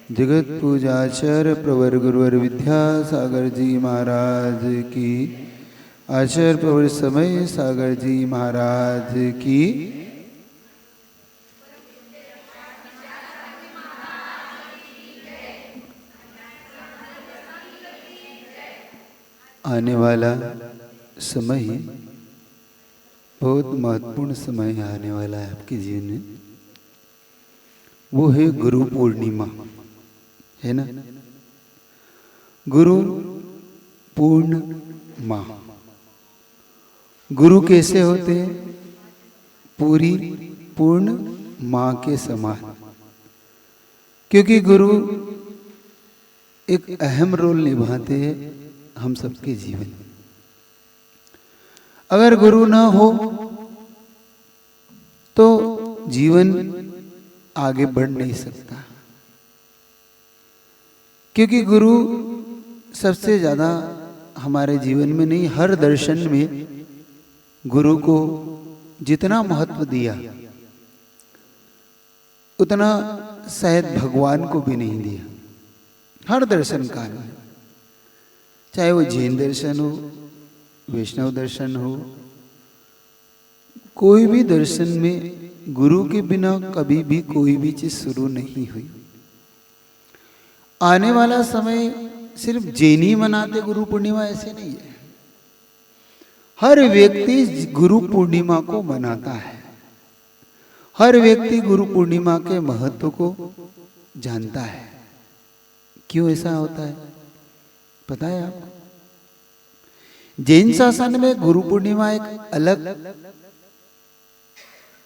जगत पूजाचार्य प्रवर गुरुवर विद्यासागर जी महाराज की, आचार्य प्रवर समय सागर जी महाराज की। आने वाला समय बहुत महत्वपूर्ण समय आने वाला है आपके जीवन में। वो है गुरु पूर्णिमा, है ना। गुरु पूर्णिमा। गुरु कैसे होते हैं? पूरी पूर्ण माँ के समान। क्योंकि गुरु एक अहम रोल निभाते हैं हम सबके जीवन में। अगर गुरु ना हो तो जीवन आगे बढ़ नहीं सकता। क्योंकि गुरु सबसे ज्यादा हमारे जीवन में नहीं, हर दर्शन में गुरु को जितना महत्व दिया उतना शायद भगवान को भी नहीं दिया। हर दर्शन काल में, चाहे वो जैन दर्शन हो, वैष्णव दर्शन हो, कोई भी दर्शन में गुरु के बिना कभी भी कोई भी चीज शुरू नहीं हुई। आने वाला समय सिर्फ जैन ही मनाते गुरु पूर्णिमा, ऐसे नहीं है। हर व्यक्ति गुरु पूर्णिमा को मनाता है। हर व्यक्ति गुरु पूर्णिमा के महत्व को जानता है। क्यों ऐसा होता है पता है आपको? जैन शासन में गुरु पूर्णिमा एक अलग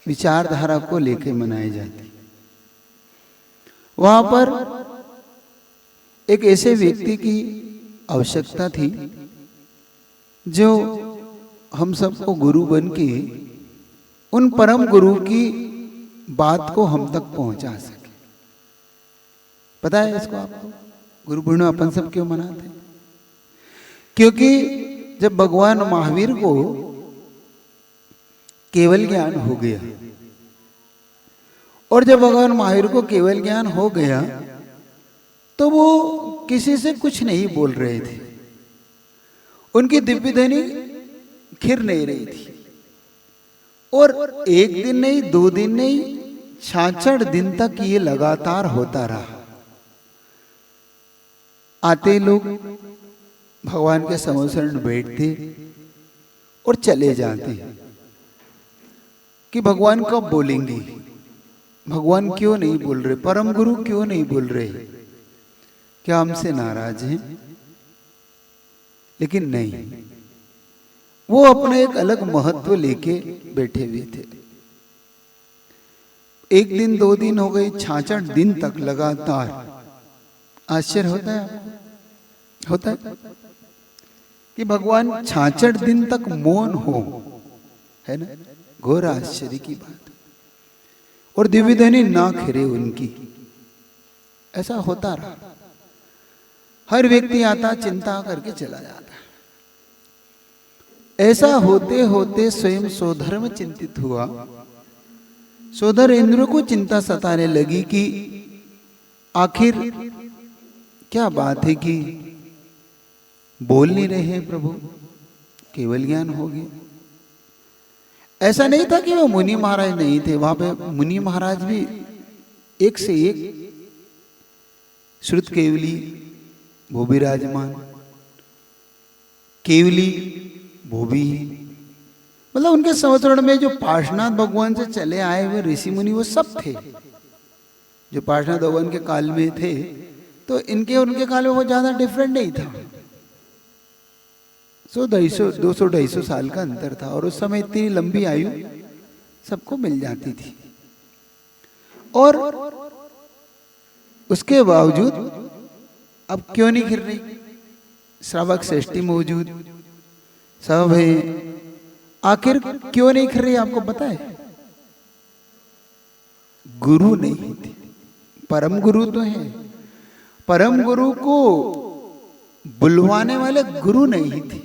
विचारधारा को लेकर मनाई जाती। वहां पर एक ऐसे व्यक्ति की आवश्यकता थी जो हम सबको गुरु बन के उन परम गुरु की बात को हम तक पहुंचा सके। पता है इसको आपको? गुरु पूर्णिमा अपन सब क्यों मनाते हैं? क्योंकि जब भगवान महावीर को केवल ज्ञान हो गया, और जब भगवान महावीर को केवल ज्ञान हो गया तो वो किसी से कुछ नहीं बोल रहे थे। उनकी दिव्य ध्वनि खिर नहीं रही थी। और एक दिन नहीं, 2 दिन नहीं, 66 दिन तक ये लगातार होता रहा। आते लोग भगवान के समोसरण बैठते और चले जाते कि भगवान कब बोलेंगे, भगवान क्यों नहीं बोल रहे, परम गुरु क्यों नहीं बोल रहे, क्या हमसे नाराज हैं? लेकिन नहीं, वो अपने एक अलग महत्व लेके बैठे हुए थे। 1 दिन 2 दिन हो गए, 66 दिन तक लगातार। आश्चर्य होता है आपको? होता है कि भगवान 66 दिन तक मौन हो, है ना। घोर आश्चर्य की बात। और दिव्य ध्वनि ना खिरे उनकी। ऐसा होता रहा। हर व्यक्ति आता, चिंता करके चला जाता। ऐसा होते होते स्वयं सोधर्म चिंतित हुआ। सोधर इंद्र को चिंता सताने लगी कि आखिर क्या बात है कि बोल नहीं रहे हैं प्रभु, केवल ज्ञान हो गया। ऐसा नहीं था कि वो मुनि महाराज नहीं थे, वहां पे मुनि महाराज भी एक से एक, श्रुत केवली वो भी विराजमान, केवली वो भी, मतलब उनके संवत्सरण में जो पार्श्वनाथ भगवान से चले आए हुए ऋषि मुनि वो सब थे। जो पार्श्वनाथ भगवान के काल में थे तो इनके और उनके काल में वो ज्यादा डिफरेंट नहीं था। 200-250 साल का अंतर था। और उस समय इतनी लंबी आयु सबको मिल जाती थी। और उसके बावजूद अब क्यों नहीं गिर रही? श्रावक श्रेष्ठी मौजूद सब है, आखिर क्यों नहीं गिर रही आपको पता है? गुरु नहीं थे। परम गुरु तो है, परम गुरु को बुलवाने वाले गुरु नहीं थे।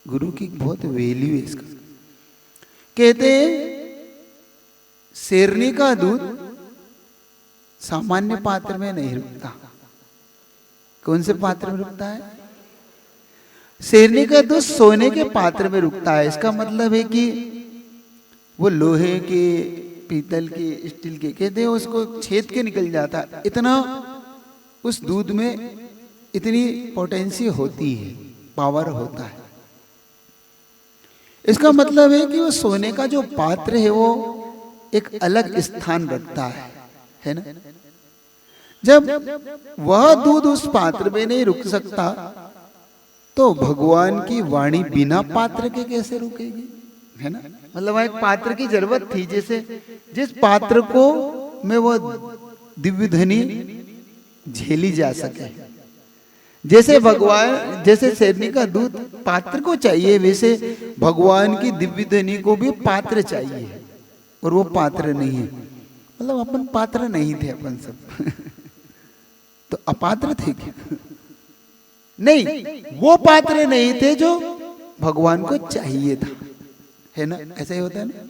गुरु की बहुत वैल्यू है इसका। कहते शेरनी का दूध सामान्य पात्र में नहीं रुकता। कौन से पात्र में रुकता है? शेरनी का दूध सोने के पात्र में रुकता है। इसका मतलब है कि वो लोहे के, पीतल के, स्टील के, कहते हैं उसको छेद के निकल जाता है। इतना उस दूध में इतनी पोटेंसी होती है, पावर होता है। इसका मतलब है कि वो सोने का जो पात्र है वो एक अलग स्थान रखता है ना। जब वह दूध उस पात्र में नहीं रुक सकता तो भगवान की वाणी बिना पात्र के कैसे रुकेगी, है ना। मतलब वहां एक पात्र की जरूरत थी, जैसे जिस पात्र को में वो दिव्य ध्वनि झेली जा सके। जैसे भगवान, जैसे शेरनी का दूध पात्र को चाहिए, वैसे भगवान की दिव्य ध्वनि को भी पात्र चाहिए, और वो पात्र नहीं है। मतलब अपन पात्र नहीं थे, अपन सब तो अपात्र थे क्या? नहीं, वो पात्र नहीं थे जो भगवान को चाहिए था, है ना। ऐसा ही होता है ना।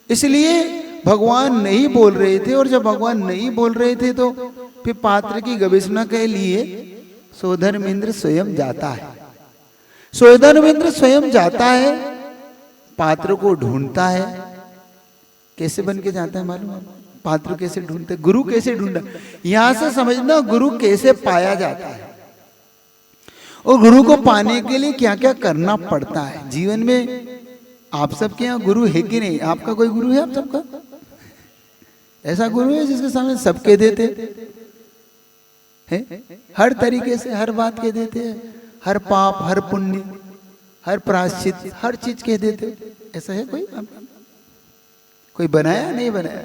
इसलिए भगवान नहीं बोल रहे थे, और जब भगवान नहीं बोल रहे थे तो फिर पात्र की गवेषणा के लिए सोधर्मेंद्र स्वयं जाता है। सोधर्मेंद्र स्वयं जाता है, पात्र को ढूंढता है। कैसे बन के जाता है मालूम है? पात्र कैसे ढूंढते, गुरु कैसे ढूंढा, यहां से समझना गुरु कैसे पाया जाता है, और गुरु को पाने के लिए क्या क्या करना पड़ता है जीवन में। आप सबके यहाँ गुरु है कि नहीं? आपका कोई गुरु है? आप सबका ऐसा गुरु है जिसके सामने सबके देते हैं, हर तरीके से हर बात के देते हैं, हर पाप, हर पुण्य, हर प्रायश्चित, हर चीज के देते। ऐसा है कोई? कोई बनाया? नहीं बनाया,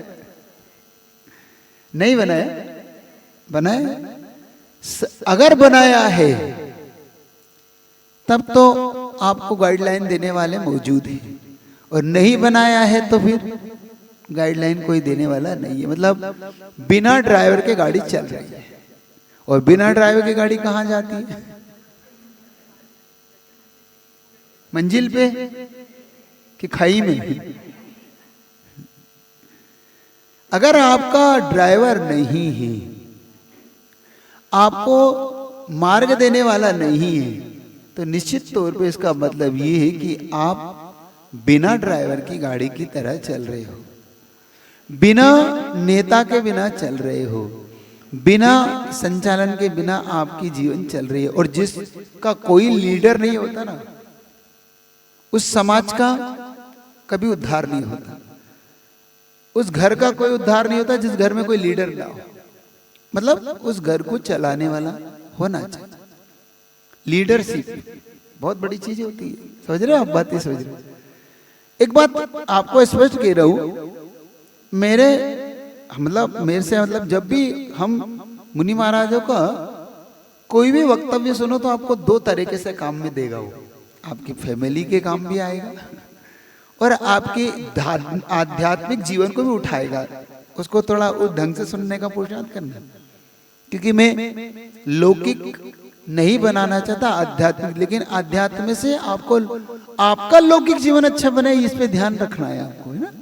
नहीं बनाया, बनाया। अगर बनाया है तब तो आपको गाइडलाइन देने वाले मौजूद हैं, और नहीं बनाया है तो फिर गाइडलाइन कोई देने वाला नहीं है। मतलब बिना ड्राइवर के गाड़ी चल रही है, और बिना ड्राइवर की गाड़ी कहां जाती है? मंजिल पे कि खाई में? अगर आपका ड्राइवर नहीं है, आपको मार्ग देने वाला नहीं है, तो निश्चित तौर पे इसका मतलब ये है कि आप बिना ड्राइवर की गाड़ी की तरह चल रहे हो, बिना नेता के बिना चल रहे हो, बिना संचालन के बिना आपकी जीवन चल रही है। और जिसका कोई लीडर नहीं होता ना, उस समाज का कभी उद्धार नहीं होता, उस घर का कोई उद्धार नहीं होता जिस घर में कोई लीडर ना हो। मतलब उस घर को चलाने वाला होना चाहिए। लीडरशिप बहुत बड़ी चीज होती है, समझ रहे हो आप? बातें समझ रहे हो? एक बात आपको स्पष्ट कह रहा हूं, मेरे से मतलब जब भी हम मुनि महाराजों का कोई भी वक्तव्य सुनो तो आपको दो तरीके से काम में देगा। वो आपकी फैमिली के काम भी आएगा, और आपके आध्यात्मिक जीवन को भी उठाएगा। उसको थोड़ा उस ढंग से सुनने का पुरुषार्थ करना, क्योंकि मैं लौकिक नहीं बनाना चाहता, आध्यात्मिक। लेकिन आध्यात्म से आपको आपका लौकिक जीवन अच्छा बने, इस पे ध्यान रखना है आपको, है ना।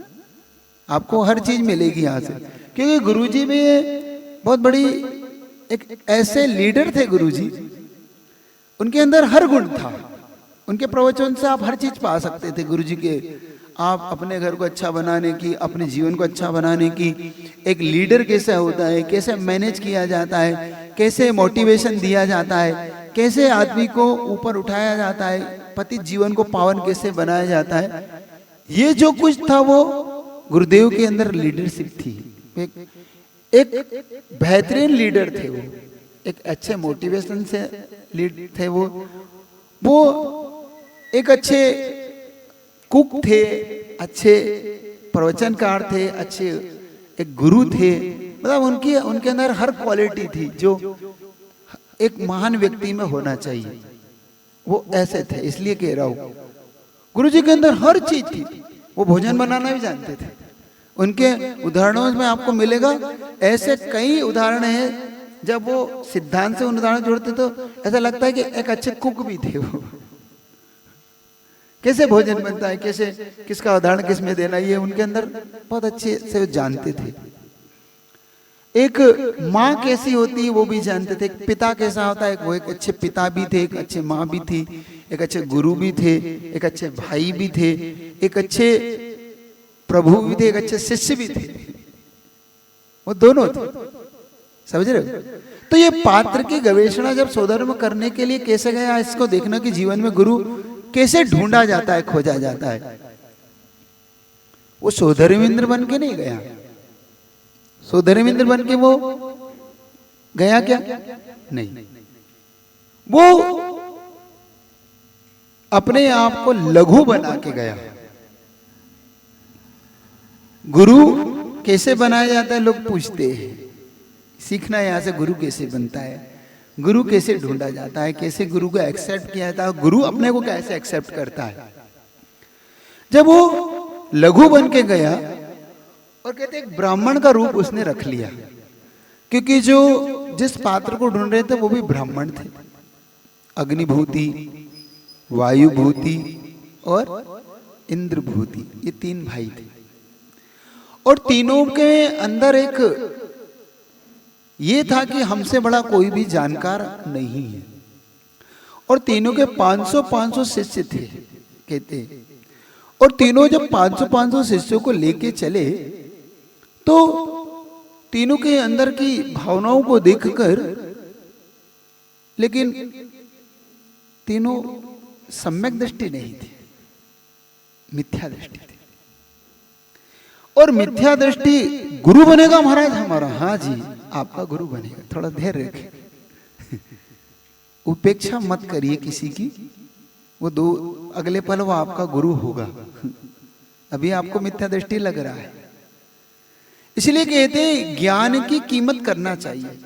आपको हर चीज मिलेगी यहाँ से, क्योंकि गुरुजी में बहुत बड़ी एक ऐसे लीडर थे गुरुजी, उनके अंदर हर गुण था। उनके प्रवचन से आप हर चीज पा सकते थे गुरुजी के। आप अपने घर को अच्छा बनाने की, अपने जीवन को अच्छा बनाने की, एक लीडर कैसे होता है, कैसे मैनेज किया जाता है, कैसे मोटिवेशन दिया जाता है, कैसे आदमी को ऊपर उठाया जाता है, पति जीवन को पावन कैसे बनाया जाता है, ये जो कुछ था वो गुरुदेव के अंदर लीडरशिप थी। एक बेहतरीन लीडर थे वो, एक अच्छे मोटिवेशन से लीड थे वो एक अच्छे कुक थे, अच्छे प्रवचनकार थे, अच्छे एक गुरु थे। मतलब उनके अंदर हर क्वालिटी थी जो एक महान व्यक्ति में होना चाहिए, वो ऐसे थे। इसलिए कह रहा हूं गुरुजी के अंदर हर चीज थी। वो भोजन बनाना भी जानते थे। उनके उदाहरणों में आपको मिलेगा, ऐसे कई उदाहरण हैं जब वो सिद्धांत से उन उदाहरण जोड़ते तो ऐसा लगता है कि एक अच्छे कुक भी थे वो। कैसे भोजन बनता है, कैसे किसका उदाहरण किस में देना, ये उनके अंदर बहुत अच्छे से जानते थे। एक माँ कैसी होती है वो भी जानते थे, एक पिता कैसा होता है, वो एक अच्छे पिता भी थे, एक अच्छे माँ भी थी, एक अच्छे गुरु भी थे, एक अच्छे भाई भी थे, एक अच्छे प्रभु भी थे, एक अच्छे शिष्य भी थे। वो दोनों थे, समझ रहे हो? तो ये पात्र की गवेषणा जब स्वधर्म करने के लिए कैसे गया, इसको देखना कि जीवन में गुरु कैसे ढूंढा जाता है, खोजा जाता है। वो स्वधर्मेंद्र बन के नहीं गया, स्वधर्मेंद्र बन के वो गया क्या? नहीं, वो अपने आप को लघु बना के गया। गुरु कैसे बनाया जाता है लोग पूछते हैं, सीखना है यहां से गुरु कैसे बनता है, गुरु कैसे ढूंढा जाता है, कैसे गुरु को एक्सेप्ट किया जाता है, गुरु अपने को कैसे एक्सेप्ट करता है। जब वो लघु बन के गया और कहते एक ब्राह्मण का रूप उसने रख लिया, क्योंकि जो जिस पात्र को ढूंढ रहे थे वो भी ब्राह्मण थे। अग्निभूति, वायुभूति और इंद्रभूति, ये तीन भाई थे, और तीनों के अंदर एक ये था कि हमसे बड़ा कोई भी जानकार नहीं है, और तीनों के 500 शिष्य थे कहते। और तीनों जब 500 शिष्यों को लेके चले तो तीनों के अंदर की भावनाओं को देखकर, लेकिन तीनों सम्यक दृष्टि नहीं थी, मिथ्या दृष्टि थी। और मिथ्या दृष्टि, गुरु बनेगा महाराज हमारा, हाँ जी आपका गुरु बनेगा, थोड़ा धैर्य रखें, उपेक्षा मत करिए किसी की, वो दो अगले पल वो आपका गुरु होगा, अभी आपको मिथ्या दृष्टि लग रहा है। इसलिए कहते हैं ज्ञान की कीमत करना चाहिए,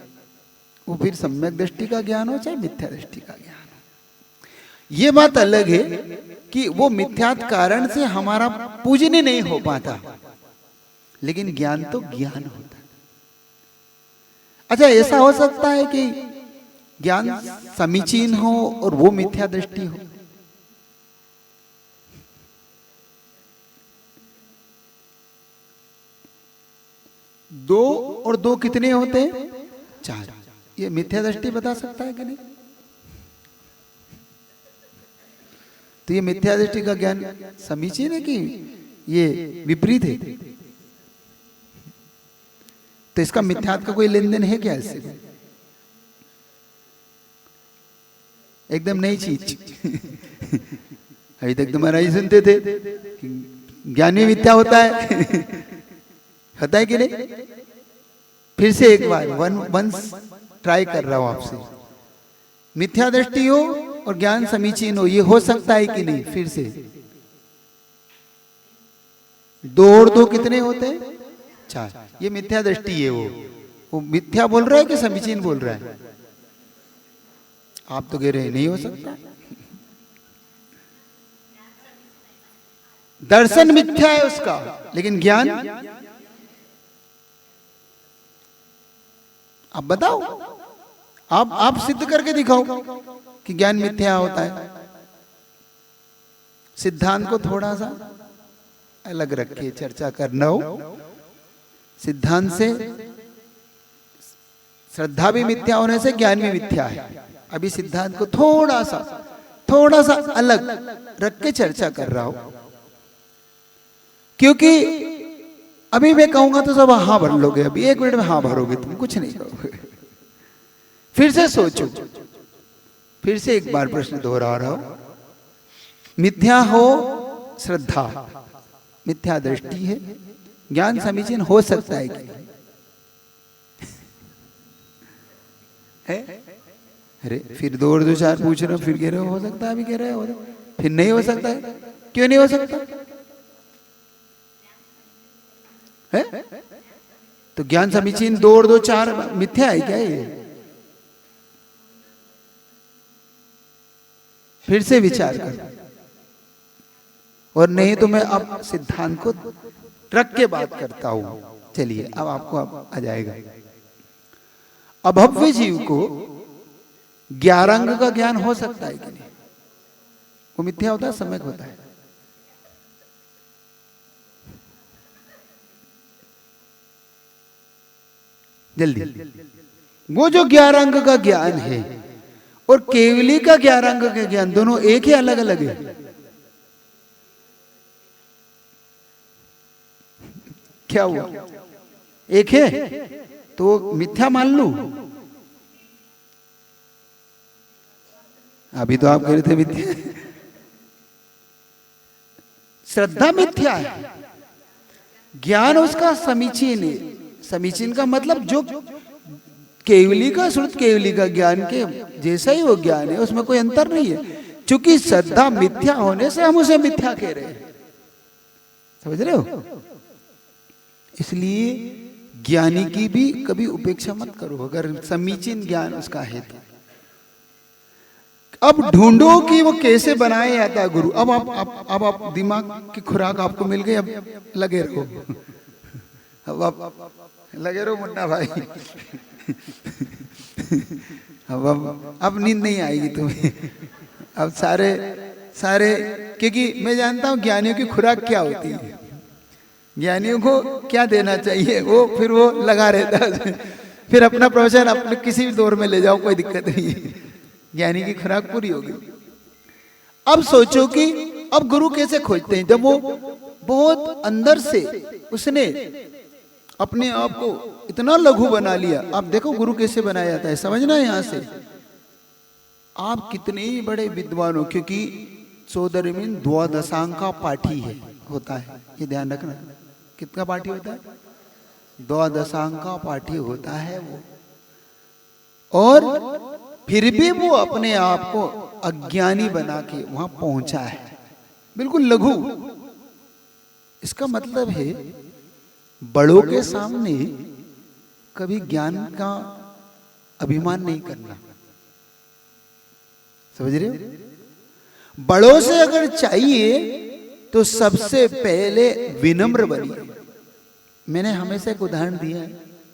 वो फिर सम्यक दृष्टि का ज्ञान हो चाहे मिथ्या दृष्टि का ज्ञान हो। ये बात अलग है कि वो मिथ्यात कारण से हमारा पूजनीय नहीं हो पाता, लेकिन ज्ञान तो ज्ञान होता है। अच्छा, ऐसा हो सकता है कि ज्ञान समीचीन हो और वो मिथ्या दृष्टि हो? दो और दो कितने होते हैं? 4। ये मिथ्या दृष्टि बता सकता है कि नहीं? तो ये मिथ्या दृष्टि का ज्ञान समीचीन है कि ये विपरीत है? तो इसका मिथ्यात्व का कोई लेन देन है क्या इससे? एकदम नई चीज। अभी तक तुम्हारा ही सुनते थे ज्ञान में मिथ्या होता है। होता है कि नहीं? फिर से एक बार वंस ट्राई कर रहा हूं आपसे, मिथ्या दृष्टि हो और ज्ञान समीचीन हो, ये हो सकता है कि नहीं? फिर से 2 और 2 कितने होते हैं? 4। ये मिथ्या दृष्टि है, वो मिथ्या बोल रहा है कि समीचीन बोल रहा है? आप तो कह रहे हैं नहीं हो सकता। दर्शन मिथ्या है उसका, लेकिन ज्ञान, आप बताओ, आप सिद्ध करके दिखाओ कि ज्ञान मिथ्या होता है। सिद्धांत को थोड़ा सा अलग रख के चर्चा करना हो। सिद्धांत से श्रद्धा भी मिथ्या होने से ज्ञान भी मिथ्या है। अभी सिद्धांत को थोड़ा सा अलग रख के चर्चा कर रहा हूं, क्योंकि अभी मैं कहूंगा तो सब हाँ भर लोगे, अभी 1 मिनट में हाँ भरोगे, तुम कुछ नहीं करोगे। फिर से सोचो, फिर से एक बार प्रश्न दोहरा रहा हूं। मिथ्या हो श्रद्धा, मिथ्या दृष्टि है, ज्ञान समीचीन हो सकता है कि है? अरे फिर 2 और 2 4 पूछ रहे हो, फिर कह रहे हो सकता है, अभी कह रहे हो फिर नहीं हो सकता है। क्यों नहीं हो सकता है? तो ज्ञान समीचीन 2 और 2 4 मिथ्या है क्या ये? फिर से विचार कर, और नहीं तो मैं अब सिद्धांत को रख के बात करता हूं। चलिए अब आपको आ जाएगा। अभव्य जीव को 11 अंग का ज्ञान हो सकता है कि नहीं? वो मिथ्या होता है, सम्यक होता है? जल्दी। वो जो 11 अंग का ज्ञान है और केवली का 11 अंग का ज्ञान, दोनों एक ही अलग अलग है? क्या हुआ? एक है तो मिथ्या मान लू? अभी तो आप कह रहे थे मिथ्या। श्रद्धा मिथ्या है, ज्ञान उसका समीचीन है। समीचीन का मतलब जो केवली का श्रुत केवली का ज्ञान के जैसा ही वो ज्ञान है, उसमें कोई अंतर नहीं है। क्योंकि श्रद्धा मिथ्या होने से हम उसे मिथ्या कह रहे हैं, समझ रहे हो? इसलिए ज्ञानी की भी कभी उपेक्षा मत करो अगर समीचीन ज्ञान उसका है तो। अब ढूंढो कि वो कैसे बनाया जाता है गुरु। अब आप दिमाग की खुराक आपको मिल गई, अब लगे रहो। अब आप लगे रहो मुन्ना भाई। अब नींद नहीं आएगी तुम्हें। अब सारे क्योंकि मैं जानता हूं ज्ञानियों की खुराक क्या होती है, ज्ञानियों को क्या देना चाहिए, फिर वो लगा रहता है। फिर अपना प्रोफेशन अपने किसी भी दौर में ले जाओ, कोई दिक्कत नहीं है, ज्ञानी की खुराक पूरी होगी। अब सोचो कि अब गुरु कैसे खोजते हैं, जब वो बहुत अंदर से उसने अपने आप को इतना लघु बना लिया। आप देखो गुरु कैसे बनाया जाता है, समझना है। यहां से आप कितने ही बड़े विद्वान हो, क्योंकि चौदरमीन द्वादशांग का पाठी है होता है, ये ध्यान रखना। कितना पाठी होता है? द्वादशांग का पाठी होता है वो। और फिर भी वो अपने आप को अज्ञानी बना के वहां पहुंचा है, बिल्कुल लघु। इसका मतलब है बड़ों के सामने कभी ज्ञान का अभिमान नहीं करना, समझ रहे हो? बड़ों से अगर चाहिए तो सबसे पहले विनम्र बनिए। मैंने हमेशा एक उदाहरण दिया है,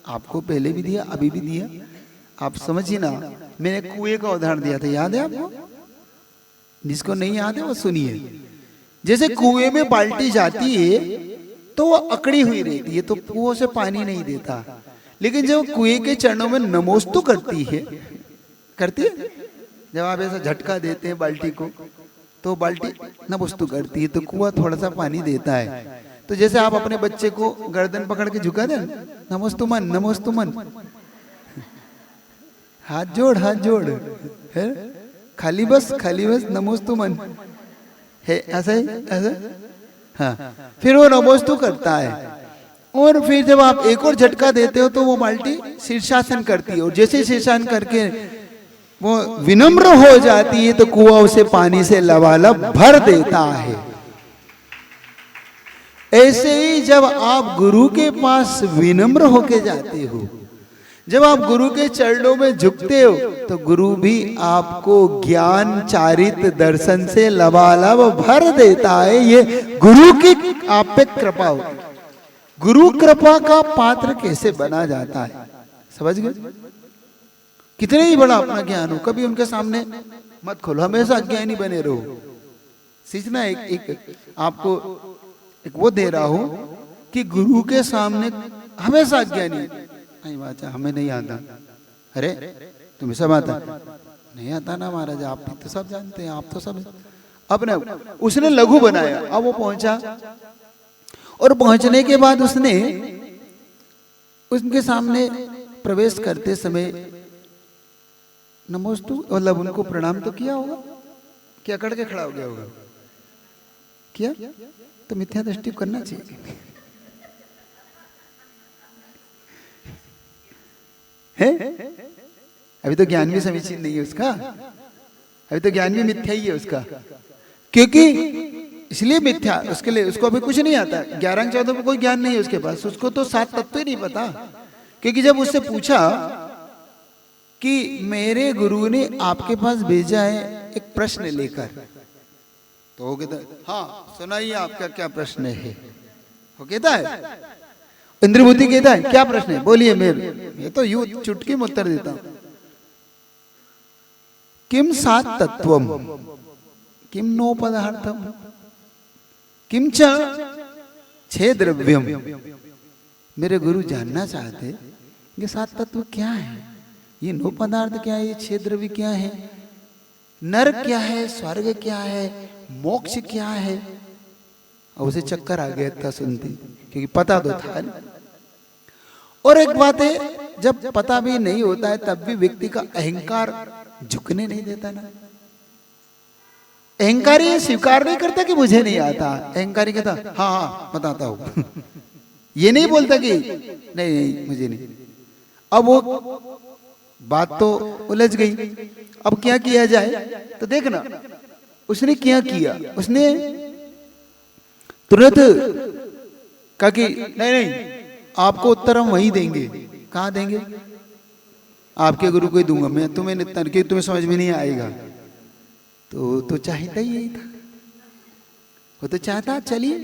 आपको पहले भी दिया, अभी भी दिया, आप समझिए ना। मैंने कुएं का उदाहरण दिया था, याद है आपको? जिसको नहीं याद है वो सुनिए। जैसे कुएं में बाल्टी जाती है तो वो अकड़ी हुई रहती है, तो कुओं से पानी नहीं देता। लेकिन जब कुएं के चरणों में नमोस्तु करती है, जब आप ऐसा झटका देते हैं बाल्टी को, तो बाल्टी नमोस्तु करती है, तो कुआं थोड़ा सा पानी देता है। तो जैसे आप अपने बच्चे को गर्दन पकड़ के झुका दें, नमोस्तुमन नमोस्तुमन, हाथ जोड़ है, खाली बस नमोस्तुमन है, ऐसा ही ऐसा। हाँ, फिर वो नमोस्तु करता है। और फिर जब आप एक और झटका देते हो तो वो बाल्टी शीर्षासन करती है, और जैसे शीर्षासन करके वो विनम्र हो जाती है तो कुआं उसे पानी से लबालब भर देता है। ऐसे ही जब आप गुरु के पास विनम्र होके जाते हो, जब आप गुरु के चरणों में झुकते हो, तो गुरु भी आपको ज्ञान चारित दर्शन से लबालब भर देता है। ये गुरु की आप पे कृपा हो। गुरु कृपा का पात्र कैसे बना जाता है, समझ गए? कितने ही बड़ा अपना ज्ञान हो, कभी उनके सामने मत खोलो, हमेशा अज्ञानी बने रहो। सीखना एक आपको एक वो दे रहा हूं कि गुरु के सामने हमेशा अज्ञानी। नहीं बात है, हमें नहीं आता। अरे तुम्हें सब आता? नहीं आता ना महाराज, आप भी तो सब जानते हैं, आप तो सब। अपने उसने लघु बनाया, अब वो पहुंचा, और पहुंचने के बाद उसने उनके सामने प्रवेश करते समय नमोस्तु मतलब उनको प्रणाम तो किया होगा, क्या अकड़ के खड़ा हो गया होगा? किया तो मिथ्या दृष्टि करना चाहिए। है? अभी तो ज्ञान भी समीचीन नहीं है उसका, अभी तो ज्ञान भी मिथ्या ही है उसका। क्योंकि इसलिए मिथ्या, उसके लिए उसको अभी कुछ नहीं आता। 11 14 में कोई ज्ञान नहीं है उसके पास, उसको तो 7 तत्व ही नहीं पता। क्योंकि जब उससे पूछा कि मेरे गुरु ने आपके पास भेजा है एक प्रश्न लेकर, तो वो कहता है हाँ सुनाइए आपका क्या प्रश्न है। वो कहता है, इंद्रभूति कहता है क्या प्रश्न है, बोलिए। मैं तो यूं चुटकी में उत्तर देता हूं। किम सात तत्वम किम नो पदार्थम किम च 6 द्रव्यम। मेरे गुरु जानना चाहते ये सात तत्व क्या है, ये नौ पदार्थ क्या है, ये छह द्रव्य क्या है, नरक क्या है, स्वर्ग क्या है, मोक्ष क्या है। और उसे चक्कर आ गया था सुनते, क्योंकि पता तो था ना। और एक बात है, जब पता भी नहीं होता है तब भी व्यक्ति का अहंकार झुकने नहीं देता ना। अहंकारी ये स्वीकार नहीं करता कि मुझे नहीं आता, अहंकारी कहता हाँ हाँ बताता हूं ये नहीं बोलता कि नहीं नहीं मुझे नहीं। अब वो बात तो उलझ गई, अब क्या किया जाए। तो देखना उसने क्या किया, उसने तुरंत कहा कि नहीं नहीं आपको उत्तर हम वही देंगे। कहाँ देंगे? आपके गुरु को ही दूंगा मैं, तुम्हें नित्य की तुम्हें समझ में नहीं आएगा। तो चाहता ही यही था, वो तो चाहता चलिए,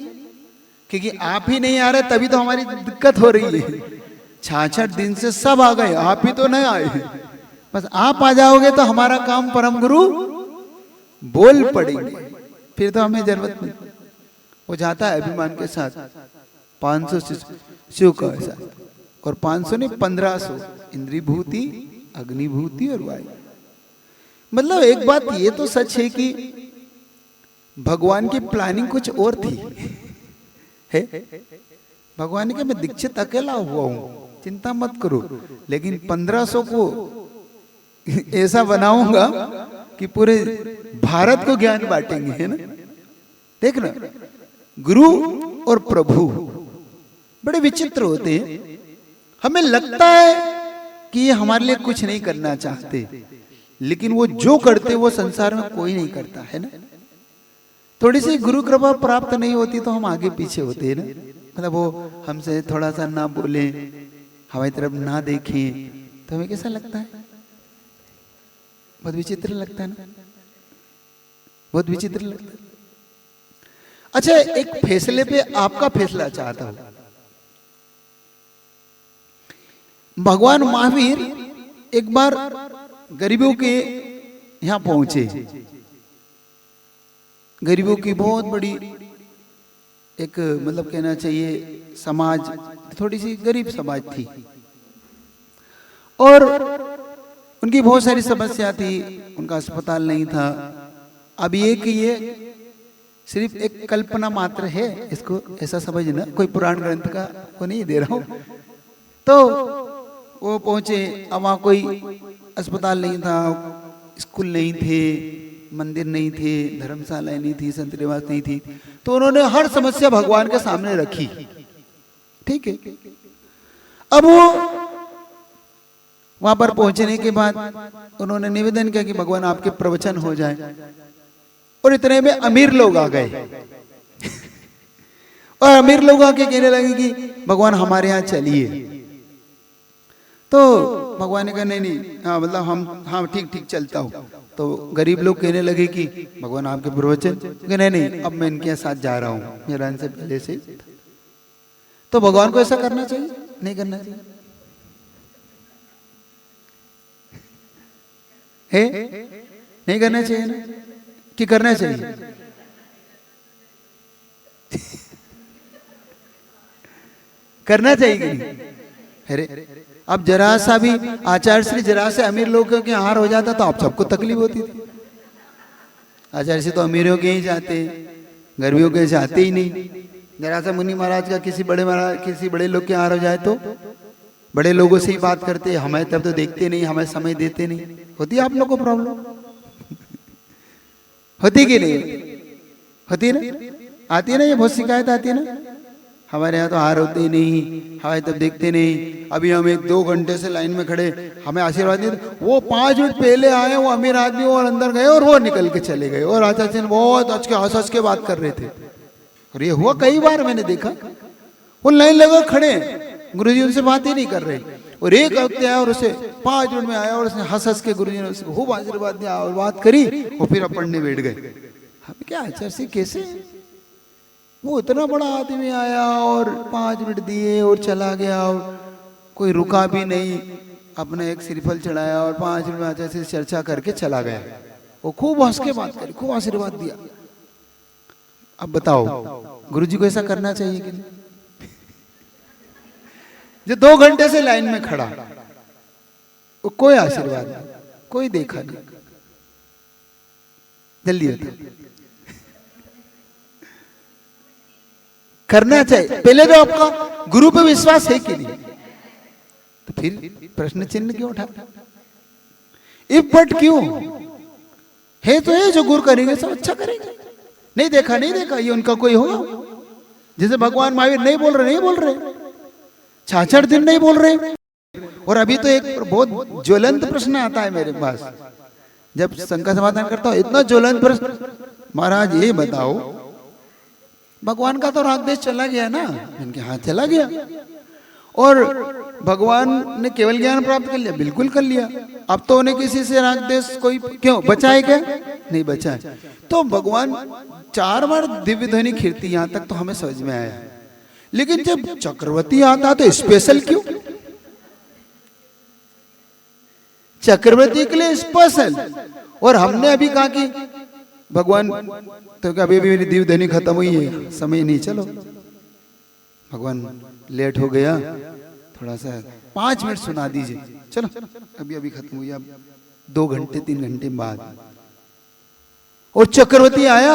क्योंकि आप ही नहीं आ रहे तभी तो हमारी दिक्कत हो रही है। 66 दिन से सब आ गए, आप ही तो नहीं आए। बस आप आ जाओगे तो हमारा काम परम गुरु बोल पड़ेंगे, फिर तो हमें जरूरत नहीं। वो जाता है अभिमान के साथ 500 शिव का साथ, और 500 नहीं 1500 इंद्री भूति, अग्निभूति और वायु। मतलब एक बात ये तो सच है कि भगवान की प्लानिंग कुछ और थी है। भगवान ने कहा मैं दीक्षित अकेला हुआ हूं, चिंता मत करो, लेकिन 1500 को ऐसा बनाऊंगा कि पूरे भारत को ज्ञान बांटेंगे, है ना। देखना गुरु और प्रभु बड़े विचित्र होते हैं। हमें लगता है कि ये हमारे लिए कुछ नहीं करना चाहते, लेकिन वो जो करते वो संसार में कोई नहीं करता, है ना। थोड़ी सी गुरु कृपा प्राप्त नहीं होती तो हम आगे पीछे होते हैं ना। मतलब वो हमसे थोड़ा सा ना बोले, हमारी तरफ ना देखें, तो हमें कैसा लगता है? बहुत विचित्र लगता है ना, बहुत विचित्र लगता है। अच्छा, एक फैसले पे आपका फैसला चाहता हूं। भगवान महावीर एक बार गरीबों के यहां पहुंचे। गरीबों की बहुत बड़ी एक मतलब कहना चाहिए समाज, थोड़ी सी गरीब समाज थी, और उनकी बहुत सारी समस्या थी। उनका अस्पताल नहीं था। अब ये सिर्फ एक कल्पना मात्र है, इसको ऐसा समझना, कोई पुराण ग्रंथ का को नहीं दे रहा हूं। तो वो पहुंचे, अब वहां कोई अस्पताल नहीं था, स्कूल नहीं थे, मंदिर नहीं थे, धर्मशालाएं नहीं थी, संत निवास नहीं थी। तो उन्होंने हर समस्या भगवान के सामने रखी, ठीक है। अब वो वहां पर पहुंचने के बाद उन्होंने निवेदन किया कि भगवान आपके प्रवचन हो जाए। और इतने में अमीर लोग आ गए और अमीर लोग आके कहने लगे कि भगवान हमारे यहाँ चलिए। तो भगवान ने कहा नहीं, हाँ मतलब हम, हाँ ठीक ठीक चलता हूँ। तो गरीब लोग कहने लगे कि भगवान आपके प्रवचन, नहीं अब मैं इनके साथ जा रहा हूँ, मेरा इनसे पहले से। तो भगवान को ऐसा करना चाहिए? नहीं करना चाहिए है? नहीं करना चाहिए ना, कि करना चाहिए? करना चाहिए कि नहीं? अरे अब जरा सा भी आचार्य श्री जरा से अमीर लोगों के हार हो जाता तो आप सबको तकलीफ होती थी। आचार्य श्री तो अमीरों के ही जाते, गरीबों के जाते ही नहीं। जरा सा मुनि महाराज का किसी बड़े लोग के हार हो जाए तो बड़े लोगों से ही बात करते, हमें तब तो देखते नहीं, हमें समय देते नहीं। होती है आप लोगों को प्रॉब्लम? होती कि नहीं होती? ना आती है ना, ये बहुत शिकायत आती है ना, हमारे यहाँ तो हार होते ही नहीं, हमारे तब देखते नहीं। अभी हम 1-2 घंटे से लाइन में खड़े, हमें आशीर्वाद दिए, वो 5 मिनट पहले आए, वो अमीर आदमी और अंदर गए और वो निकल के चले गए, और आचार्य बहुत हंस के बात कर रहे थे। और ये हुआ कई बार मैंने देखा, वो लाइन लगा खड़े, गुरुजी उनसे बात ही नहीं कर रहे। और एक व्यक्ति आया और उसे 5 मिनट में आया और उसने हंस के गुरुजी ने उसको खूब आशीर्वाद दिया और बात करी, और फिर पढ़ने बैठ गए। हम क्या आचार्य से कैसे, वो इतना बड़ा आदमी आया और 5 मिनट दिए और चला गया, और कोई रुका भी नहीं, अपने एक श्रीफल चढ़ाया और 5 मिनट में आचार्य से चर्चा करके चला गया। वो खूब हंस के बात करी, खूब आशीर्वाद दिया। अब बताओ गुरुजी को ऐसा करना चाहिए कि नहीं? जो 2 घंटे से लाइन में खड़ा, वो कोई आशीर्वाद नहीं, कोई देखा नहीं। जल्दी होता करना चाहिए। पहले तो आपका गुरु पे विश्वास है कि नहीं, तो फिर प्रश्न चिन्ह क्यों उठा? इफ बट क्यों है? तो है जो गुरु करेंगे सब अच्छा करेंगे। नहीं देखा, नहीं देखा, ये उनका कोई होगा? जैसे भगवान महावीर नहीं बोल रहे 66 दिन नहीं बोल रहे। और अभी तो एक बहुत ज्वलंत प्रश्न आता है मेरे पास जब शंका समाधान करता हूं, इतना ज्वलंत प्रश्न, महाराज ये बताओ भगवान का तो रागदेश चला गया ना? इनके हाथ चला गया। और भगवान ने केवल ज्ञान प्राप्त कर लिया? बिल्कुल कर लिया। अब तो उन्हें किसी से रागदेश कोई क्यों बचा है क्या? नहीं बचा है। तो भगवान 4 बार दिव्य ध्वनि खीर्ति, यहां तक तो हमें समझ में आया। लेकिन जब चक्रवर्ती आता तो स्पेशल क्यों? चक्रवर्ती के लिए स्पेशल। और हमने अभी कहा कि भगवान तो क्या अभी मेरी दिव्य ध्वनि खत्म हुई है, समय नहीं, चलो भगवान लेट हो गया, थोड़ा सा 5 मिनट सुना दीजिए, चलो अभी खत्म हुई, अब 2 घंटे 3 घंटे बाद। और चक्रवर्ती आया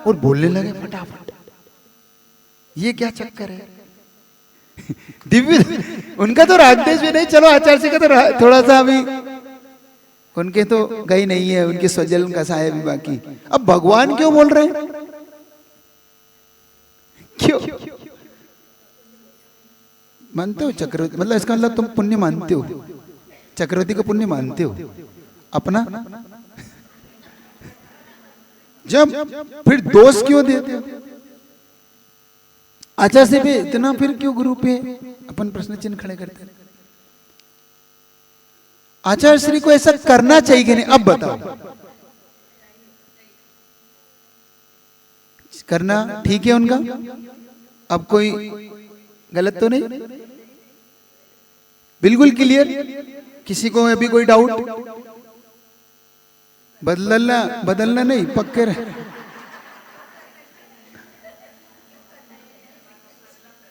और बोलने लगे फटाफट। ये क्या चक्कर है? दिव्य उनका तो रागदेश भी नहीं, चलो आचार्य का तो थोड़ा सा अभी उनके तो गई नहीं है, उनके स्वजल का साया भी बाकी। अब भगवान क्यों बोल रहे हैं? क्यों मानते हो चक्रवर्ती? मतलब इसका मतलब तुम पुण्य मानते हो, चक्रवर्ती का पुण्य मानते हो अपना? जब फिर दोष क्यों देते हो? आचार्य पे इतना फिर क्यों गुरु पे अपन प्रश्न चिन्ह खड़े करते हैं? आचार्य श्री को ऐसा करना चाहिए कि नहीं? अब बताओ, करना ठीक है उनका? अब कोई गलत तो नहीं? बिल्कुल क्लियर? किसी को अभी कोई डाउट? बदलना नहीं, पक्के रहे।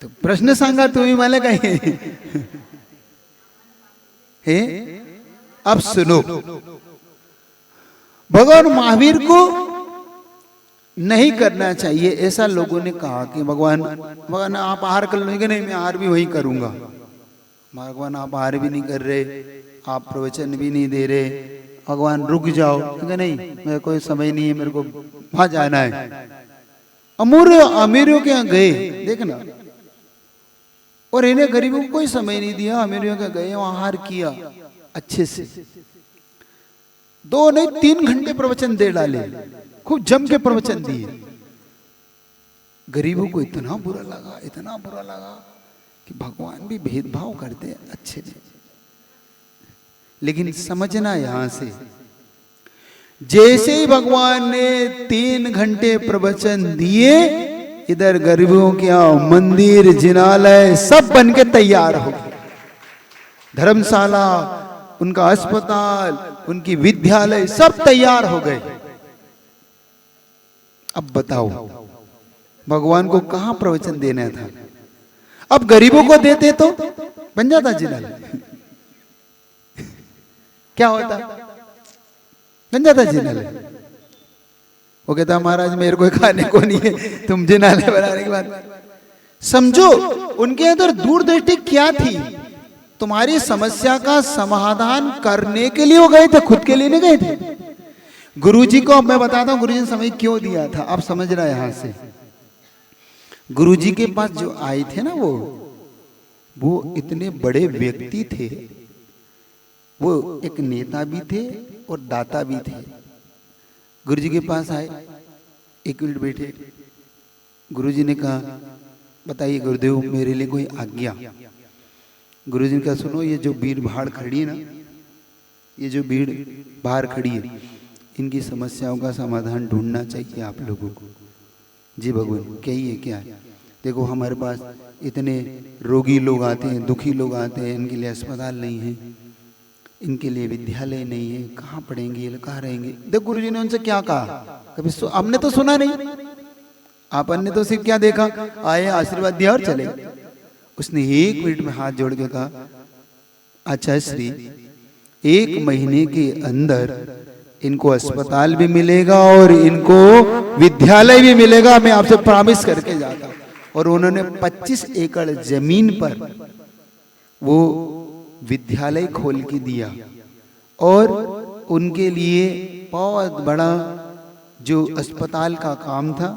तो प्रश्न सांगा तुम्ही मला काही हे? अब सुनो, भगवान महावीर को नहीं करना चाहिए ऐसा लोगों ने कहा कि भगवान आप आहार कर लोगे? नहीं, मैं आहार भी वही करूंगा। भगवान आप आहार भी नहीं कर रहे, आप प्रवचन भी नहीं दे रहे, भगवान रुक जाओ। नहीं, मेरे को समय नहीं है, मेरे को वहां जाना है। अमीरों के यहाँ गए, देखना, और इन्हें गरीबों को कोई समय नहीं दिया। अमीरों के गए, वहां आहार किया अच्छे से, 2 नहीं 3 घंटे प्रवचन दे डाले, खूब जम के प्रवचन दिए। गरीबों को इतना बुरा लगा कि भगवान भी भेदभाव करते अच्छे से। लेकिन समझना यहां से, जैसे ही भगवान ने 3 घंटे प्रवचन दिए, इधर गरीबों के यहाँ मंदिर जिनालय सब बन के तैयार हो गए। धर्मशाला, उनका अस्पताल, उनकी विद्यालय सब तैयार हो गए। अब बताओ भगवान को कहां प्रवचन देना था? अब गरीबों को देते तो बन जाता जिनालय। क्या होता? बन जाता जिनालय। वो कहता महाराज मेरे को खाने को नहीं है, तुम जिनालय बनाने की बात। समझो उनके अंदर दूरदृष्टि क्या थी। तुम्हारी समस्या का समाधान करने के लिए वो गए थे, खुद के लिए नहीं गए थे। गुरुजी को अब मैं बताता हूं गुरुजी ने समय क्यों दिया था। आप समझ रहे यहां से, गुरुजी के पास जो आए थे ना, वो इतने बड़े व्यक्ति थे, वो एक नेता भी थे और दाता भी थे। गुरुजी के पास आए, 1 मिनट बैठे। गुरुजी ने कहा बताइए गुरुदेव मेरे लिए कोई आज्ञा। गुरुजी ने कहा सुनो, ये जो भीड़ भाड़ खड़ी है ना, ये जो भीड़ बाहर खड़ी है, इनकी समस्याओं का समाधान ढूंढना चाहिए आप लोगों को। जी भगवान कहिए क्या है? देखो हमारे पास इतने रोगी लोग आते हैं, दुखी लोग आते हैं, इनके लिए अस्पताल नहीं है, इनके लिए विद्यालय नहीं है, कहाँ पढ़ेंगे ये, कहाँ रहेंगे? देखो गुरुजी ने उनसे क्या कहा, कभी हमने तो सुना नहीं। आपने तो सिर्फ क्या देखा, आए आशीर्वाद दिया और चले। उसने 1 मिनट में हाथ जोड़ के कहा, अच्छा श्री, 1 महीने के अंदर इनको अस्पताल भी मिलेगा और इनको विद्यालय भी मिलेगा, मैं आपसे प्रॉमिस करके जाता हूं। और उन्होंने 25 एकड़ जमीन पर वो विद्यालय खोल के दिया और उनके लिए बहुत बड़ा जो अस्पताल का काम था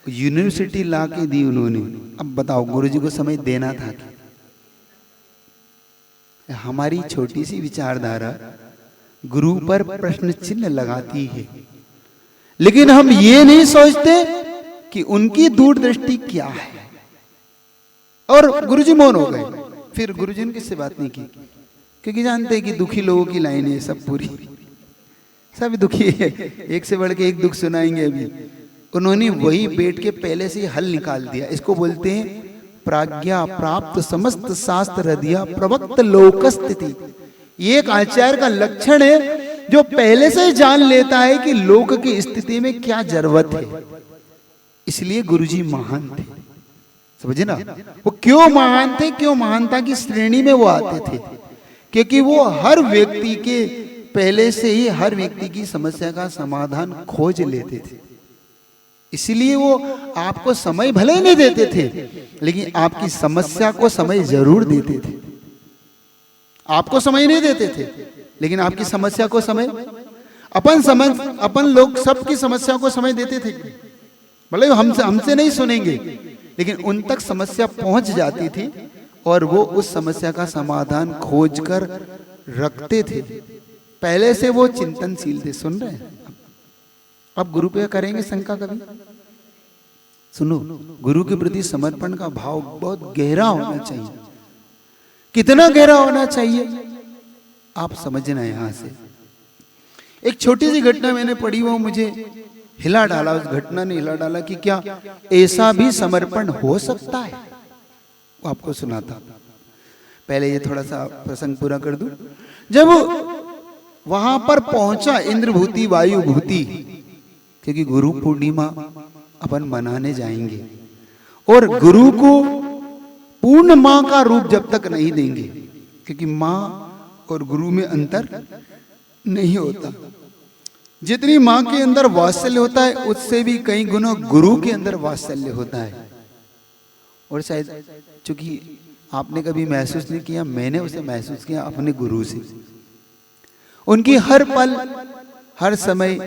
यूनिवर्सिटी ला के दी उन्होंने। अब बताओ, गुरुजी को समय देना था कि? हमारी छोटी सी विचारधारा गुरु पर प्रश्न चिन्ह लगाती है, लेकिन हम ये नहीं सोचते कि उनकी दूरदृष्टि क्या है। और गुरुजी मौन हो गए। फिर गुरुजी ने किससे बात नहीं की, क्योंकि जानते हैं कि दुखी लोगों की लाइन है सब पूरी, सब दुखी है, एक से बढ़ के एक दुख सुनाएंगे अभी। उन्होंने वही बैठ के पहले से ही हल निकाल दिया। इसको बोलते हैं प्राज्ञा प्राप्त समस्त शास्त्र हृदय प्रवक्त लोक स्थिति। ये एक आचार्य का लक्षण है जो पहले से जान लेता है कि लोक की स्थिति में क्या जरूरत है। इसलिए गुरुजी महान थे, समझे ना। वो क्यों महान थे? क्यों महानता की श्रेणी में वो आते थे? क्योंकि वो हर व्यक्ति के पहले से ही हर व्यक्ति की समस्या का समाधान खोज लेते थे। इसलिए वो आपको समय भले ही नहीं देते थे, लेकिन आपकी समस्या को समय जरूर देते थे। आपको समय नहीं देते थे, लेकिन आपकी समस्या को समय, अपन लोग सबकी समस्या को समय देते थे। भले हमसे नहीं सुनेंगे, लेकिन उन तक समस्या पहुंच जाती थी और वो उस समस्या का समाधान खोज कर रखते थे। पहले से वो चिंतनशील थे। सुन रहे हैं? अब गुरु पे करेंगे शंका कभी? सुनो, गुरु के प्रति समर्पण का भाव बहुत गहरा होना चाहिए। कितना गहरा होना चाहिए आप समझना। यहां से एक छोटी सी घटना मैंने पढ़ी, वो मुझे हिला डाला। उस घटना ने हिला डाला कि क्या ऐसा भी समर्पण हो सकता है, वो आपको सुनाता। पहले ये थोड़ा सा प्रसंग पूरा कर दूं। जब वहां पर पहुंचा इंद्रभूति वायुभूति, क्योंकि गुरु पूर्णिमा अपन मनाने जाएंगे और गुरु को पूर्ण मां का रूप जब तक नहीं देंगे, क्योंकि मां और गुरु में अंतर नहीं होता। जितनी मां के अंदर वात्सल्य होता है, उससे भी कई गुना गुरु के अंदर वात्सल्य होता है। और शायद चूंकि आपने कभी महसूस नहीं किया, मैंने उसे महसूस किया अपने गुरु से। उनकी हर पल हर समय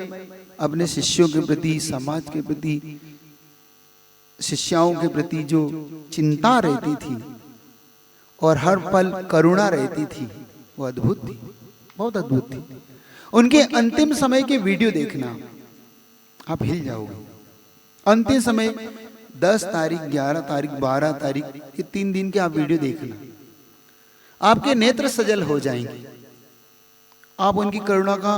अपने शिष्यों के प्रति, समाज के प्रति, शिष्याओं के प्रति जो चिंता रहती थी और हर पल करुणा रहती थी, वो अद्भुत थी, बहुत अद्भुत थी। उनके अंतिम समय के वीडियो देखना, आप हिल जाओगे। अंतिम समय 10 तारीख, 11 तारीख, 12 तारीख, ये 3 दिन के आप वीडियो देखना, आपके नेत्र सजल हो जाएंगे। आप उनकी करुणा का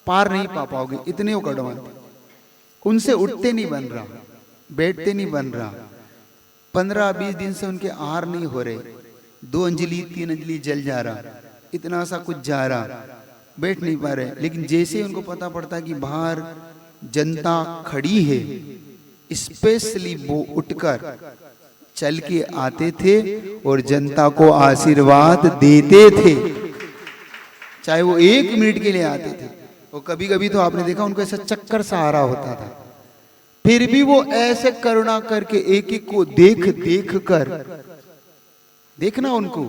पार नहीं पा पाओगे, इतने वो करुणावान थे। उनसे उठते नहीं बन रहा, बैठते नहीं बन रहा, 15-20 दिन से उनके आहार नहीं हो रहे, 2 अंजलि 3 अंजलि जल जा रहा, इतना सा कुछ जा रहा, बैठ नहीं पा रहे। लेकिन जैसे उनको पता पड़ता कि बाहर जनता खड़ी है, स्पेशली वो उठकर चल के आते थे और जनता को आशीर्वाद देते थे, चाहे वो 1 मिनट के लिए आते थे। और कभी कभी तो आपने देखा उनको ऐसा चक्कर सा आ रहा होता था, फिर भी वो ऐसे करुणा करके एक एक को देख देख कर, देखना उनको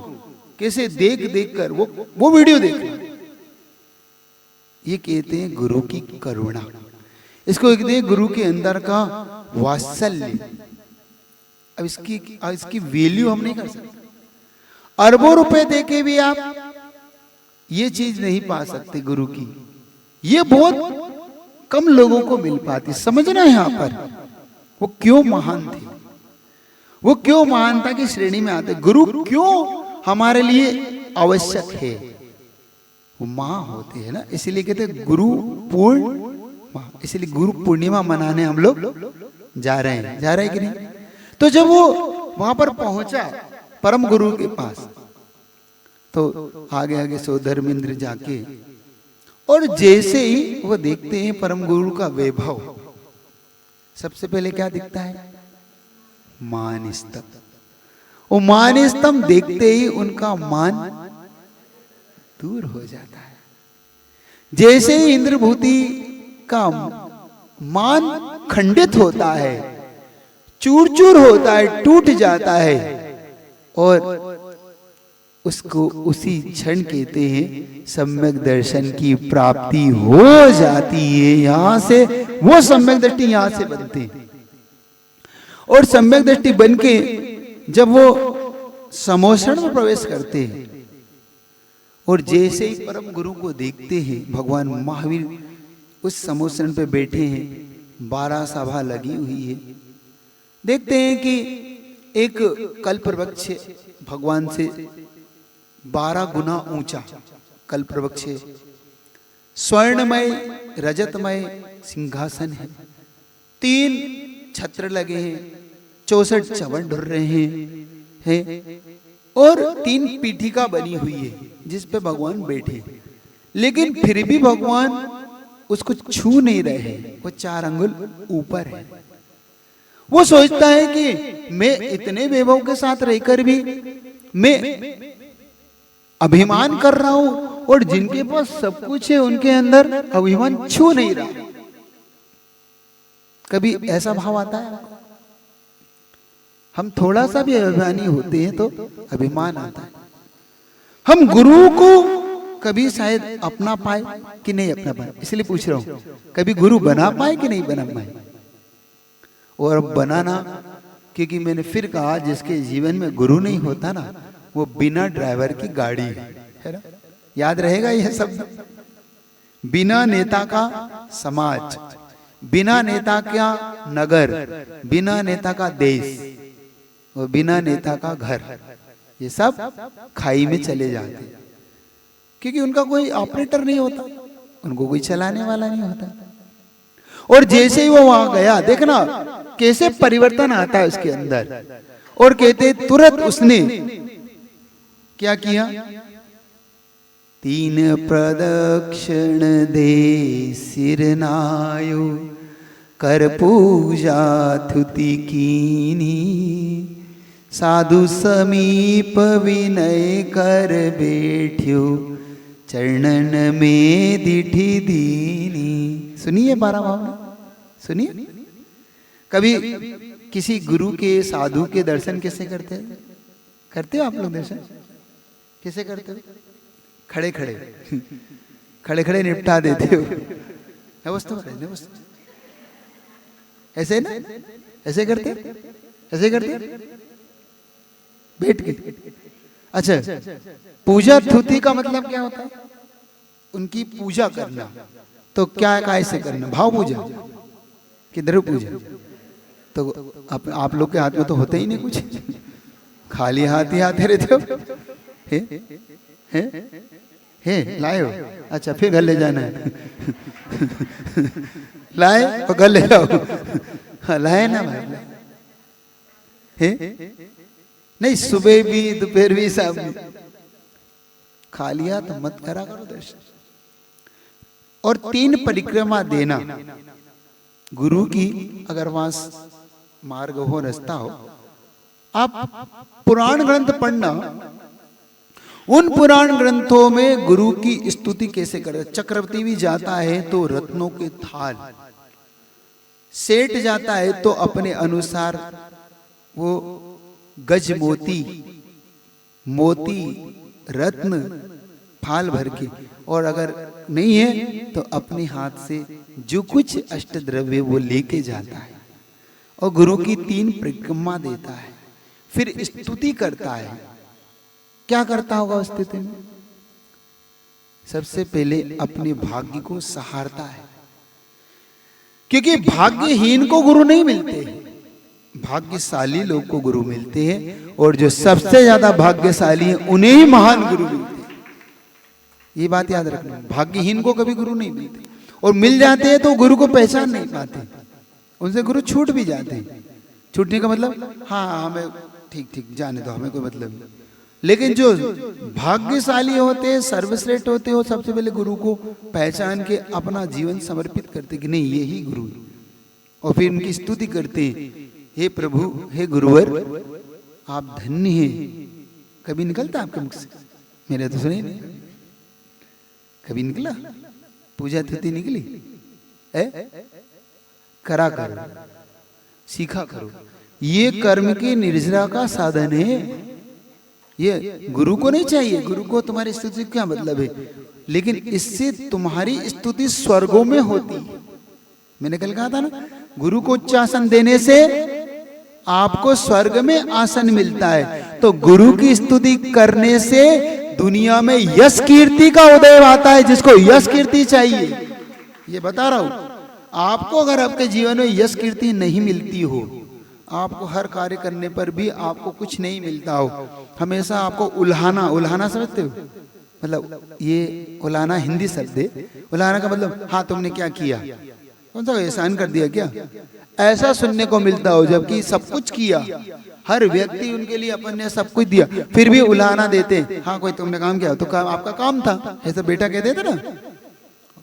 कैसे देख देख कर वो वीडियो देखना। ये कहते हैं गुरु की करुणा, इसको कहते हैं गुरु के अंदर का वात्सल्य। अब इसकी वैल्यू हम नहीं कर सकते। अरबों रुपए देके भी आप ये चीज नहीं पा सकते गुरु की। ये बहुत कम लोगों को मिल पाती। समझना यहाँ पर वो क्यों महान थे, वो क्यों महानता की श्रेणी में आते, गुरु क्यों हमारे लिए आवश्यक है। वो मां होते हैं ना, इसीलिए कहते हैं गुरु पूर्ण। इसलिए गुरु पूर्णिमा मनाने हम लोग जा रहे हैं कि नहीं। तो जब वो वहां पर पहुंचा परम गुरु के पास, तो आगे आगे सो धर्मेंद्र जाके, और जैसे ही वो देखते हैं परम गुरु का वैभव, सबसे पहले क्या दिखता है? मान स्तव। वो मान स्तंभ देखते ही उनका मान दूर हो जाता है। जैसे ही इंद्रभूति का मान खंडित होता है, चूर चूर होता है, टूट जाता है, और उसको उसी क्षण कहते हैं सम्यक दर्शन की प्राप्ति हो जाती है। यहां से वो सम्यक दृष्टि यहां से बनते हैं, और सम्यक दृष्टि बन के जब वो समोषण में प्रवेश करते हैं और जैसे ही परम गुरु को देखते हैं, भगवान महावीर उस समोषण पे बैठे हैं, 12 सभा लगी हुई है। देखते हैं कि एक कल्पवृक्ष भगवान से 12 गुना ऊंचा कल्पवृक्ष, स्वर्णमय रजतमय सिंहासन है, 3 छत्र लगे हैं, 64 चवन ढुर रहे हैं, और 3 पीठिका बनी हुई है जिस पे भगवान बैठे। लेकिन फिर भी भगवान उसको छू नहीं रहे, वो 4 अंगुल ऊपर है। वो सोचता है कि मैं इतने वैभव के साथ रहकर भी मैं अभिमान कर रहा हूं, और जिनके पास सब कुछ है उनके अंदर अभिमान छू नहीं रहा। कभी ऐसा भाव आता है? हम थोड़ा सा भी अभिमानी होते हैं तो अभिमान आता है। हम गुरु को कभी शायद अपना पाए कि नहीं अपना पाए, इसलिए पूछ रहा हूं, कभी गुरु बना पाए कि नहीं बना पाए? और बनाना, क्योंकि मैंने फिर कहा जिसके जीवन में गुरु नहीं होता ना, वो बिना ड्राइवर की गाड़ी है ना। याद रहेगा यह सब। बिना नेता का समाज, बिना नेता का नगर, बिना नेता का देश, और बिना नेता का घर, ये सब खाई में चले जाते हैं, क्योंकि उनका कोई ऑपरेटर नहीं होता, उनको कोई चलाने वाला नहीं होता। और जैसे ही वो वहां गया, देखना कैसे परिवर्तन आता है उसके अंदर, और कहते तुरंत उसने क्या किया? 3 प्रदक्षिण दे सिर नायो, कर पूजा थुति कीनी, साधु समीप विनय कर बैठ्यो, चरणन में दिठी दीनी। सुनिए 12 भावना, सुनिए। कभी किसी गुरु के, साधु के दर्शन कैसे करते हैं? करते हो आप लोग दर्शन? कैसे करते हो? खड़े खड़े खड़े खड़े निपटा देते हो। ऐसे ना, ऐसे करते, ऐसे करते बैठ के। अच्छा, पूजा थुति का मतलब क्या होता है? उनकी पूजा करना। तो क्या कैसे करना? भाव पूजा कि द्रव्य पूजा? तो आप लोग के हाथ में तो होते ही नहीं कुछ, खाली हाथ ही आते रहते हो। हे लाए हो? अच्छा, फिर घर ले जाना है। लाए और घर ले जाओ। हाँ, लाए ना भाई? नहीं, सुबह भी दोपहर भी सब खाली हाथ मत करा करो दर्शन। और 3 परिक्रमा देना गुरु की, अगर वहां मार्ग हो, रास्ता हो, आप पुराण ग्रंथ पढ़ना। उन पुराण ग्रंथों में गुरु की स्तुति कैसे करे। चक्रवर्ती भी जाता है तो रत्नों के थाल, सेठ जाता है तो अपने अनुसार वो गज मोती, मोती रत्न फाल भर के, और अगर नहीं है तो अपने हाथ से जो कुछ अष्ट द्रव्य वो लेके जाता है, और गुरु की 3 परिक्रमा देता है, फिर स्तुति करता है। क्या करता होगा उस स्थिति में? सबसे पहले अपने भाग्य को सहारता है, क्योंकि भाग्यहीन को गुरु नहीं मिलते, भाग्यशाली लोग को गुरु मिलते हैं, और जो सबसे ज्यादा भाग्यशाली हैं उन्हें ही महान गुरु मिलते हैं। ये बात याद रखना, भाग्यहीन को कभी गुरु नहीं मिलते, और मिल जाते हैं तो गुरु को पहचान नहीं पाते, उनसे गुरु छूट भी जाते हैं। छूटने का मतलब, हाँ हमें ठीक ठीक जाने दो, हमें कोई मतलब नहीं। लेकिन जो भाग्यशाली होते हैं, सर्वश्रेष्ठ होते हैं, सबसे पहले गुरु को पहचान के अपना जीवन समर्पित करते कि नहीं यही गुरु है, और फिर उनकी स्तुति करते हैं, हे प्रभु, हे गुरुवर, आप धन्य हैं, कभी निकलता आपके मुख से? मेरे तो सुने नहीं, कभी निकला? पूजा तिथि निकली? करा करो, सीखा करो। ये कर्म की निर्जरा का साधन है। ये गुरु को नहीं चाहिए, गुरु को तुम्हारी स्तुति क्या मतलब है, लेकिन इससे तुम्हारी स्तुति स्वर्गों में होती है। मैंने कल कहा था ना, गुरु को उच्च आसन देने से आपको स्वर्ग में आसन मिलता है। तो गुरु की स्तुति करने से दुनिया में यश कीर्ति का उदय आता है, जिसको यश कीर्ति चाहिए। ये बता रहा हूं, आपको अगर आपके जीवन में यश कीर्ति नहीं मिलती हो, आपको हर कार्य करने पर भी आपको कुछ नहीं मिलता हो, हमेशा आपको उल्हाना समझते हो? मतलब ये उल्हाना हिंदी शब्द है। उल्हाना का मतलब हाँ तुमने क्या किया, कौन सा एहसान कर दिया क्या, ऐसा सुनने को मिलता हो। जबकि सब कुछ किया, हर व्यक्ति उनके लिए अपन ने सब कुछ दिया, फिर भी उल्हाना देते। हाँ कोई तुमने काम किया तो आपका काम था, ऐसा बेटा कहते थे ना।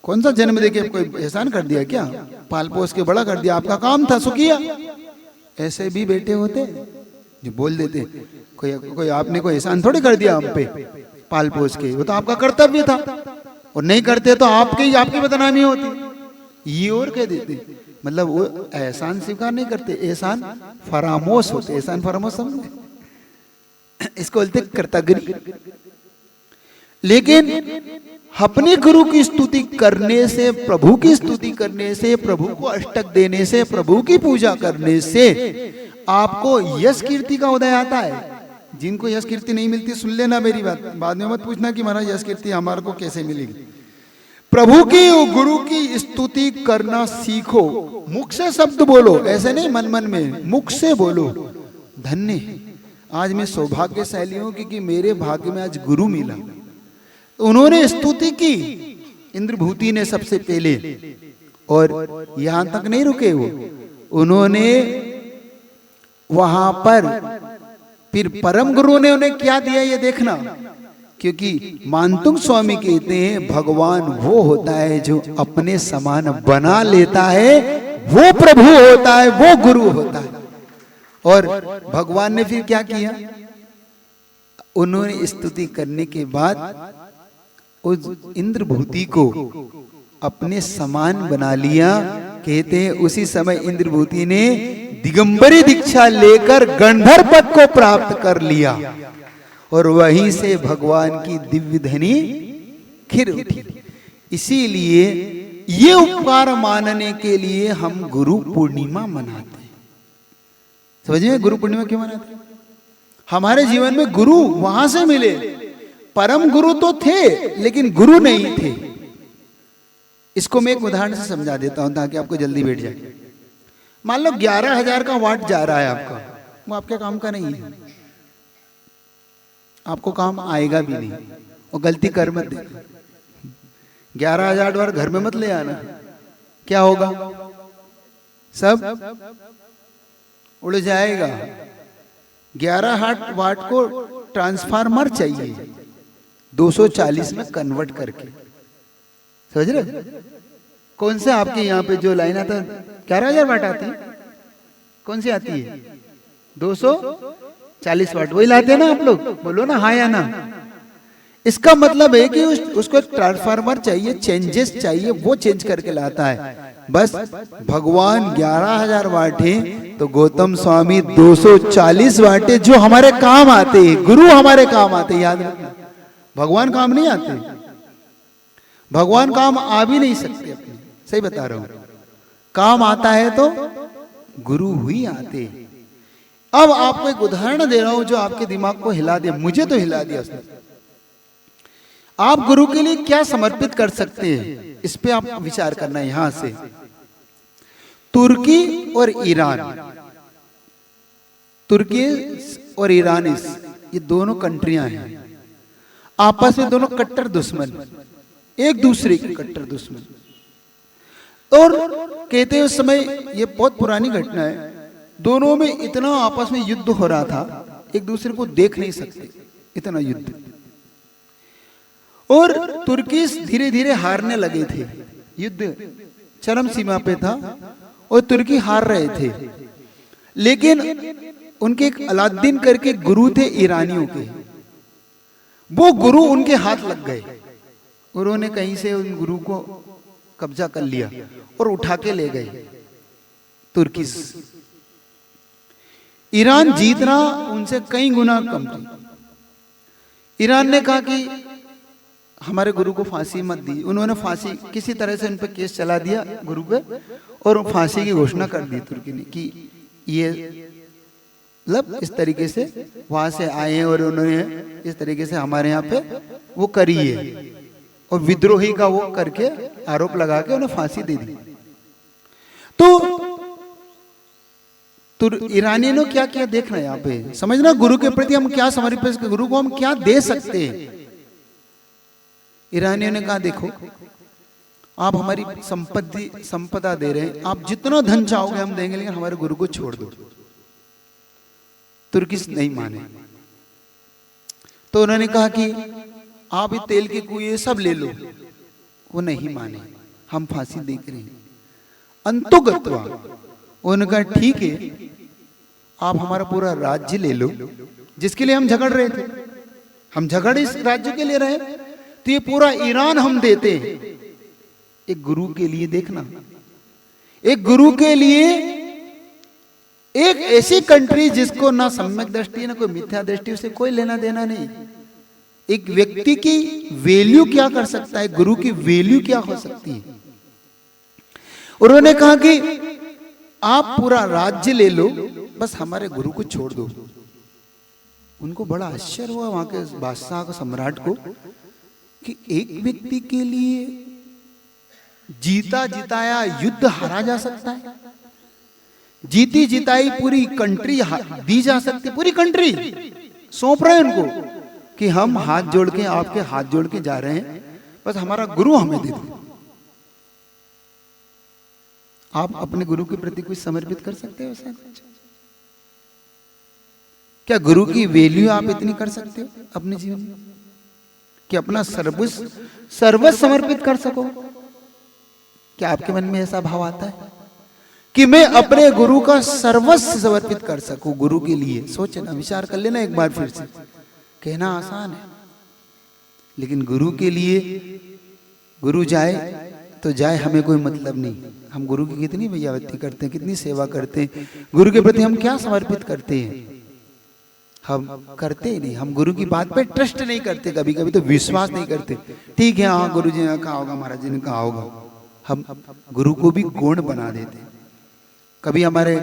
कौन सा जन्म देके कोई एहसान कर दिया क्या, पाल पोस के बड़ा कर दिया, आपका काम था सो किया। ऐसे भी बेटे होते जो बोल देते कोई आपने कोई एहसान थोड़ी कर दिया हम पे पाल पोस के, वो तो आपका कर्तव्य था, और नहीं करते तो आपकी बदनामी होती, ये और कह देते। मतलब वो एहसान स्वीकार नहीं करते, एहसान फरामोश होते। एहसान फरामोश समझे, इसको बोलते कृतज्ञ। लेकिन अपने गुरु की स्तुति करने से, प्रभु की स्तुति करने से, प्रभु को अष्टक देने से, प्रभु की पूजा करने से आपको यश कीर्ति का उदय आता है। जिनको यश कीर्ति नहीं मिलती सुन लेना मेरी बात, बाद में मत पूछना कि महाराज यश कीर्ति हमारे को कैसे मिलेगी। प्रभु की और गुरु की स्तुति करना सीखो। मुख से शब्द बोलो, ऐसे नहीं मन मन में, मुख से बोलो धन्य आज मैं सौभाग्यशाली हूं क्योंकि मेरे भाग्य में आज गुरु मिला। उन्होंने स्तुति की इंद्रभूति ने सबसे पहले, और यहां तक नहीं रुके वो, उन्होंने वहां पर फिर परम गुरु ने उन्हें क्या दिया ये देखना। क्योंकि मानतुंग स्वामी कहते हैं भगवान वो होता है जो अपने समान बना लेता है, वो प्रभु होता है, वो गुरु होता है। और भगवान ने फिर क्या किया, उन्होंने स्तुति करने के बाद उस इंद्रभूति को अपने समान बना लिया। कहते हैं उसी समय इंद्रभूति ने दिगंबरी दीक्षा लेकर गंधर्व पद को प्राप्त कर लिया, और वहीं से भगवान की दिव्य धनी खिर उठी। इसीलिए ये उपकार मानने के लिए हम गुरु पूर्णिमा मनाते हैं। समझिए गुरु पूर्णिमा क्यों मनाते हैं? हमारे जीवन में गुरु वहां से मिले। परम गुरु तो थे लेकिन गुरु नहीं थे। इसको मैं एक उदाहरण से समझा देता हूं ताकि आपको जल्दी बैठ जाए। मान लो 11,000 का वाट जा रहा है आपका, वो आपके काम का नहीं है, आपको काम आएगा भी नहीं, और गलती कर मत देना। 11,000 वाट घर में मत ले आना, क्या होगा, सब उड़ जाएगा। 11 वाट को ट्रांसफार्मर चाहिए 240 में कन्वर्ट करके, समझ रहे? कौन से आपके यहाँ पे जो लाइन आता 11,000 वाट आती है, कौन सी आती है? 240 वाट, वही लाते हैं ना आप लोग, बोलो ना हाँ या ना। इसका मतलब है कि उसको ट्रांसफार्मर चाहिए, चेंजेस चाहिए, वो चेंज करके लाता है। बस भगवान 11,000 वाट है तो गौतम स्वामी 240 वाट है, जो हमारे काम आते हैं। गुरु हमारे काम आते हैं, याद रखना। भगवान काम नहीं आते, भगवान काम आ भी नहीं सकते अपने, सही बता रहा हूं। काम आता है तो गुरु ही आते। अब आपको एक उदाहरण दे रहा हूं जो आपके दिमाग को हिला दिया, मुझे तो हिला दिया उसने। आप गुरु के लिए क्या समर्पित कर सकते हैं, इस पे आप विचार करना है। यहां से तुर्की और ईरान, तुर्की और ईरान ये दोनों कंट्रियां हैं, आपस में दोनों कट्टर दुश्मन, एक दूसरे के कट्टर दुश्मन। और कहते हैं उस समय, ये बहुत पुरानी घटना है, दोनों में इतना आपस में युद्ध हो रहा था, एक दूसरे को देख नहीं सकते, इतना युद्ध। और तुर्की धीरे धीरे हारने लगे थे, युद्ध चरम सीमा पे था और तुर्की हार रहे थे। लेकिन उनके एक अलाउद्दीन करके गुरु थे ईरानियों के, वो गुरु उनके हाथ लग गए, उन्होंने कहीं से उन गुरु को कब्जा कर लिया और उठा के ले गए तुर्की। ईरान जीतना उनसे कई गुना कम थी। ईरान ने कहा कि हमारे गुरु को फांसी मत दी, उन्होंने फांसी किसी तरह से उन पर केस चला दिया गुरु पे, और फांसी की घोषणा कर दी तुर्की ने कि ये मतलब इस तरीके से वहां से आए हैं और उन्होंने इस तरीके से हमारे यहाँ पे वो करी है, और विद्रोही का वो करके आरोप लगा के उन्हें फांसी दे दी। तो ईरानियों ने क्या किया देखना, यहाँ पे समझना गुरु के प्रति हम क्या समर्पित, गुरु को हम क्या दे सकते हैं। ईरानियों ने कहा देखो आप हमारी संपदा दे रहे हैं, आप जितना धन चाहोगे हम देंगे, लेकिन हमारे गुरु को छोड़ दो। तुर्किश नहीं माने, तो उन्होंने कहा कि आप ये तेल के कुएं सब ले लो, वो नहीं माने, हम फांसी देख रहे हैं। अंतुगत्वा उन्होंने कहा ठीक है आप हमारा पूरा राज्य ले लो, जिसके लिए हम झगड़ रहे थे, हम झगड़ इस राज्य के लिए रहे, तो ये पूरा ईरान हम देते। एक गुरु के लिए देखना, एक गुरु के लिए एक ऐसी कंट्री जिसको ना सम्यक दृष्टि ना कोई मिथ्या दृष्टि, उसे कोई लेना देना नहीं। एक व्यक्ति की वैल्यू क्या कर सकता है, गुरु की वैल्यू क्या हो सकती है। उन्होंने कहा कि आप पूरा राज्य ले लो, बस हमारे गुरु को छोड़ दो। उनको बड़ा आश्चर्य हुआ वहां के बादशाह को, सम्राट को, कि एक व्यक्ति के लिए जीता जिताया युद्ध हारा जा सकता है, जीती जिताई पूरी कंट्री दी जा सकती, पूरी कंट्री सौंप रहे हैं उनको कि हम हाथ जोड़ के आपके हाथ जोड़ के जा रहे हैं, बस हमारा गुरु हमें दे दो। आप अपने गुरु के प्रति कुछ समर्पित कर सकते हो ऐसा? क्या गुरु की वैल्यू आप इतनी कर सकते हो अपने जीवन में कि अपना सर्वस्व समर्पित कर सको? क्या आपके मन में ऐसा भाव आता है कि मैं अपने गुरु का सर्वस्व समर्पित कर सकूं गुरु के लिए? सोचना, विचार कर लेना एक बार फिर से। कहना आसान है, लेकिन गुरु के लिए, गुरु जाए तो जाए, हमें कोई मतलब नहीं। हम गुरु की कितनी भैयावती करते हैं, कितनी सेवा करते हैं, गुरु के प्रति हम क्या समर्पित करते हैं? हम करते ही नहीं। हम गुरु की बात पे ट्रस्ट नहीं करते, कभी कभी तो विश्वास नहीं करते। ठीक है हाँ गुरु जी ने कहा होगा, महाराज जी ने कहा होगा, हम गुरु को भी गौण बना देते। कभी हमारे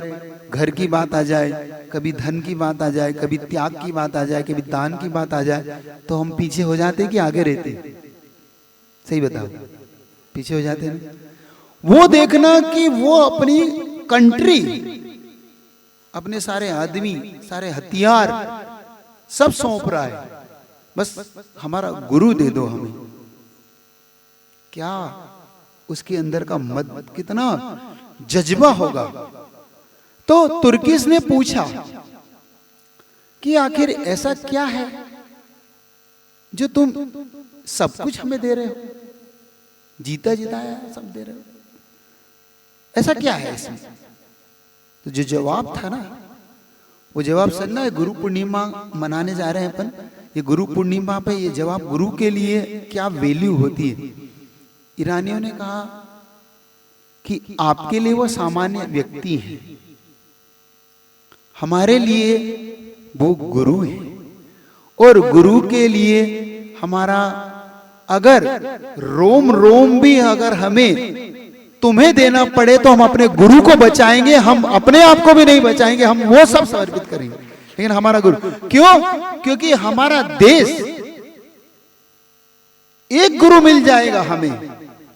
घर की बात आ जाए, कभी धन की बात आ जाए, कभी त्याग की बात आ जाए, कभी दान की बात आ जाए, तो हम पीछे हो जाते कि आगे रहते? सही बताओ, पीछे हो जाते हैं। वो देखना कि वो अपनी कंट्री, अपने सारे आदमी, सारे हथियार सब सौंप रहा है, बस हमारा गुरु दे दो हमें। क्या उसके अंदर का मत कितना जज्बा होगा। तो तुर्किश ने पूछा कि आखिर ऐसा क्या है जो तुम सब कुछ हमें दे रहे हो, जीता जिताया सब दे रहे हो, ऐसा क्या है इसमें? तो जो जवाब था ना, वो जवाब सुनना है। गुरु पूर्णिमा मनाने जा रहे हैं अपन, ये गुरु पूर्णिमा पे ये जवाब गुरु के लिए क्या वैल्यू होती है। ईरानियों ने कहा कि आपके लिए वो सामान्य व्यक्ति है, हमारे लिए वो गुरु है, और गुरु के लिए हमारा अगर रोम रोम भी अगर हमें तुम्हें देना पड़े तो हम अपने गुरु को बचाएंगे, हम अपने आप को भी नहीं बचाएंगे, हम वो सब समर्पित करेंगे, लेकिन हमारा गुरु। क्यों? क्योंकि हमारा देश, एक गुरु मिल जाएगा हमें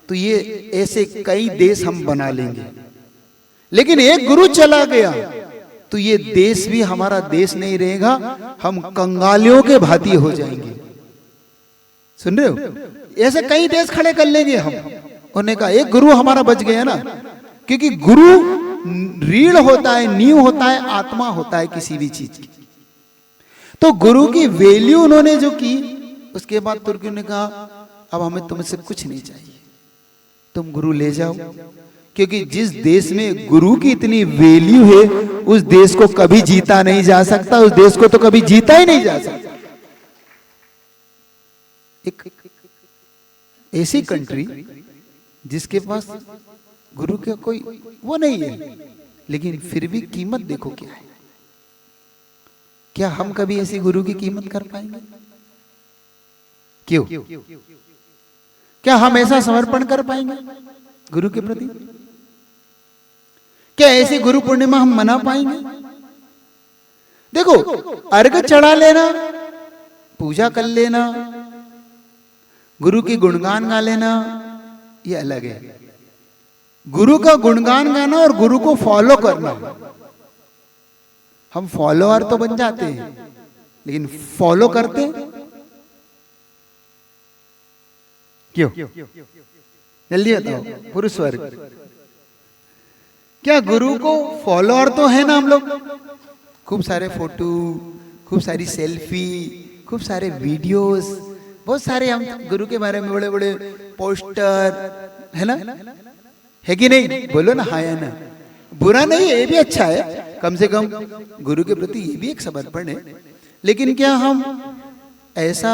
तो ये ऐसे कई देश हम बना लेंगे, लेकिन एक गुरु चला गया तो ये देश भी हमारा देश नहीं रहेगा, हम कंगालियों के भांति हो जाएंगे। सुन रहे हो? ऐसे कई देश खड़े कर लेंगे हम। उन्होंने कहा एक गुरु हमारा बच गया ना, क्योंकि गुरु रीढ़ होता है, नींव होता है, आत्मा होता है किसी भी चीज की। तो गुरु की वैल्यू उन्होंने जो की, उसके बाद तुर्कियों ने कहा अब हमें तुमसे कुछ नहीं चाहिए, तुम गुरु ले जाओ, क्योंकि जिस देश में गुरु की इतनी वैल्यू है उस देश को कभी जीता नहीं जा सकता, उस देश को तो कभी जीता ही नहीं जा सकता। एक ऐसी कंट्री जिसके पास गुरु का कोई वो नहीं है, लेकिन फिर भी कीमत देखो क्या है। क्या हम कभी ऐसी गुरु की कीमत कर पाएंगे? क्यों? क्या हम ऐसा समर्पण कर पाएंगे गुरु के प्रति? क्या ऐसी गुरु पूर्णिमा हम मना पाएंगे? देखो, अर्घ चढ़ा लेना, पूजा कर लेना, गुरु की गुणगान गा लेना, ये अलग है। गुरु का गुणगान गाना और गुरु को फॉलो करना, हम फॉलोअर तो बन जाते हैं, लेकिन फॉलो करते हैं क्यों? जल्दी बताओ पुरुष वर्ग, क्या गुरु को फॉलोअर तो है ना हम लोग? खूब सारे फोटो, खूब सारी सेल्फी, खूब सारे वीडियोस, बहुत सारे हम गुरु के बारे में बड़े बड़े पोस्टर, है ना? है कि नहीं? बोलो ना हाँ या ना। बुरा नहीं है, ये भी अच्छा है, कम से कम गुरु के प्रति ये भी एक समर्पण है। लेकिन क्या हम ऐसा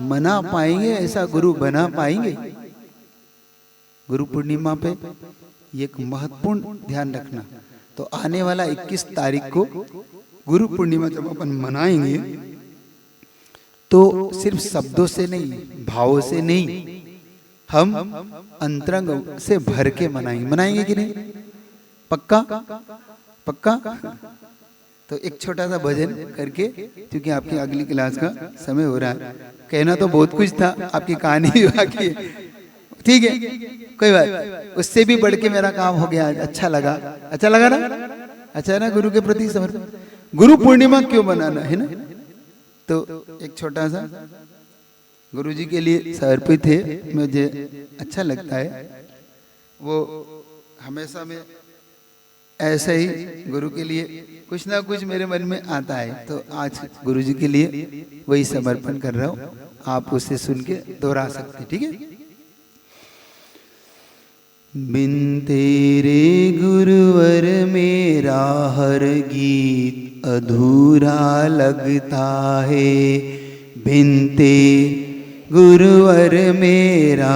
मना पाएंगे, ऐसा गुरु बना पाएंगे? गुरु पूर्णिमा पे एक महत्वपूर्ण ध्यान रखना। तो आने वाला 21 तारीख को गुरु पूर्णिमा जब अपन मनाएंगे तो सिर्फ शब्दों से नहीं, भावों से नहीं, हम अंतरंग से भर के मनाएंगे कि नहीं? पक्का? पक्का? तो एक छोटा सा भजन करके, क्योंकि आपकी अगली क्लास का समय हो रहा है। कहना तो बहुत कुछ था, आपकी कहानी भी बाकी है, ठीक है, कोई बात, उससे भी बढ़ के मेरा काम हो गया। अच्छा लगा, अच्छा लगा ना? अच्छा है ना? गुरु के प्रति समर्पण। गुरु पूर्णिमा क्यों मनाना है ना? तो एक छोटा सा गुरु जी के लिए समर्पित है, मुझे अच्छा लगता है। वो हमेशा में ऐसे ही गुरु के लिए कुछ ना कुछ मेरे मन में आता है, तो आज गुरु जी के लिए वही समर्पण कर रहा हूँ। आप उसे सुन के दोहरा सकते, ठीक है? बिन तेरे गुरुवर मेरा हर गीत अधूरा लगता है, बिन तेरे गुरुवर मेरा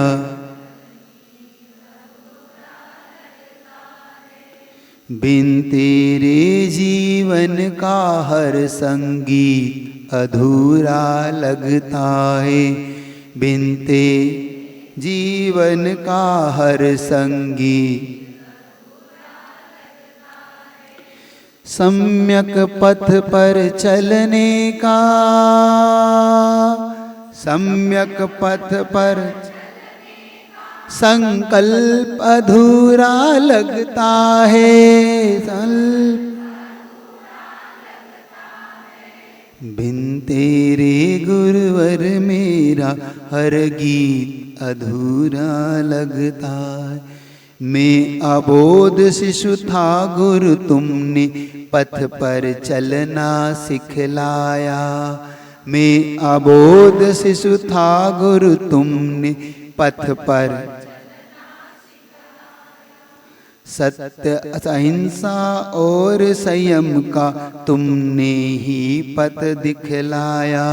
बिन तेरे जीवन का हर संगीत अधूरा लगता है, बिन तेरे जीवन का हर संगीत। सम्यक पथ पर चलने का, सम्यक पथ पर संकल्प अधूरा लगता है, बिन तेरे गुरुवर मेरा हर गीत अधूरा लगता है। मैं अबोध शिशु था गुरु तुमने पथ पर चलना सिखलाया, मैं अबोध शिशु था गुरु तुमने पथ पर सत्य अहिंसा और संयम का तुमने ही पथ दिखलाया,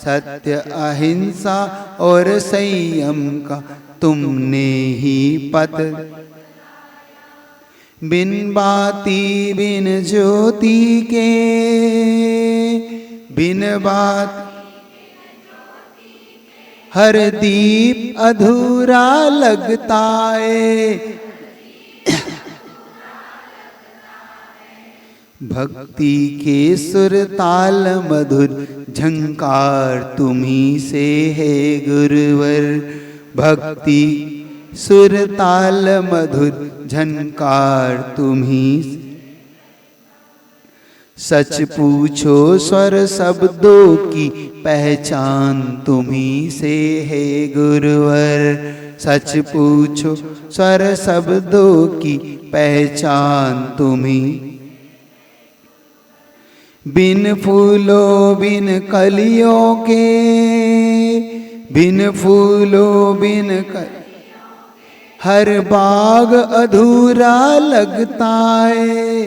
सत्य अहिंसा और संयम का तुमने ही पथ। बिन बाती बिन ज्योति के, बिन बात हर दीप अधूरा लगता है, भक्ति के सुर ताल मधुर झंकार तुम्ही से है गुरुवर, भक्ति सुर ताल मधुर झंकार तुम्ही। सच पूछो स्वर शब्दों की पहचान तुम्ही से है गुरुवर, सच पूछो स्वर शब्दों की पहचान तुम्ही। बिन फूलों बिन कलियों के, बिन फूलों बिन हर बाग अधूरा लगता है,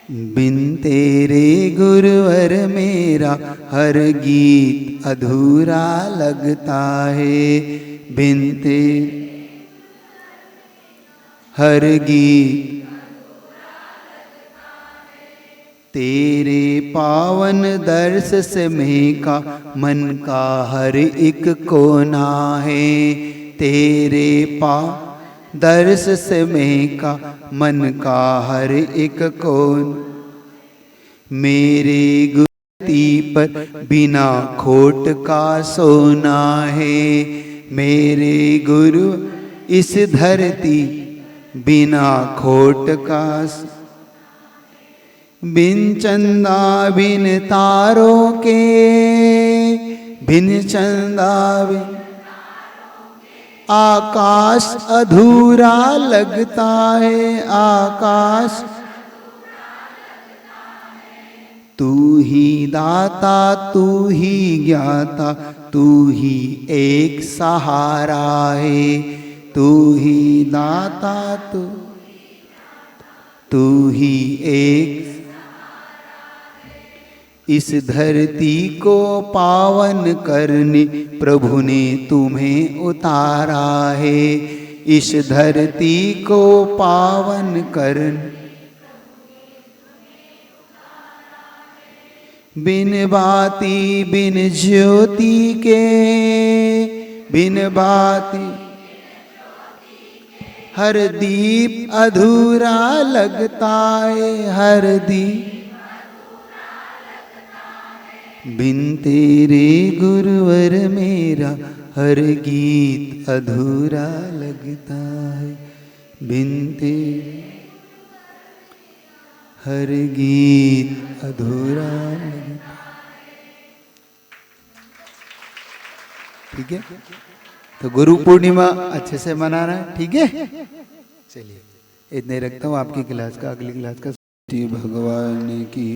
बिन तेरे गुरुवर मेरा हर गीत अधूरा लगता है। बिन तेरे हर गीत तेरे पावन दर्श से महका मन का हर एक कोना है। तेरे दर्श से महका मन का हर एक कोन। मेरे गुरुती पर बिना खोट का सोना है। मेरे गुरु इस धरती बिना खोट का। बिन चंदा बिन तारों के, बिन चंदा बिन आकाश अधूरा लगता है। आकाश तू ही दाता तू ही ज्ञाता तू ही एक सहारा है। तू ही दाता तू ही एक। इस धरती को पावन करने प्रभु ने तुम्हें उतारा है। इस धरती को पावन करने बिन बाती बिन ज्योति के, बिन बाती हर दीप अधूरा लगता है। हर दीप बिन तेरे गुरुवर मेरा हर गीत अधूरा लगता है। बिन तेरे हर गीत अधूरा लगता है। ठीक है, तो गुरु पूर्णिमा अच्छे से मना रहा है। ठीक है, चलिए इतने रखता हूँ आपकी क्लास का। अगली क्लास का भगवान की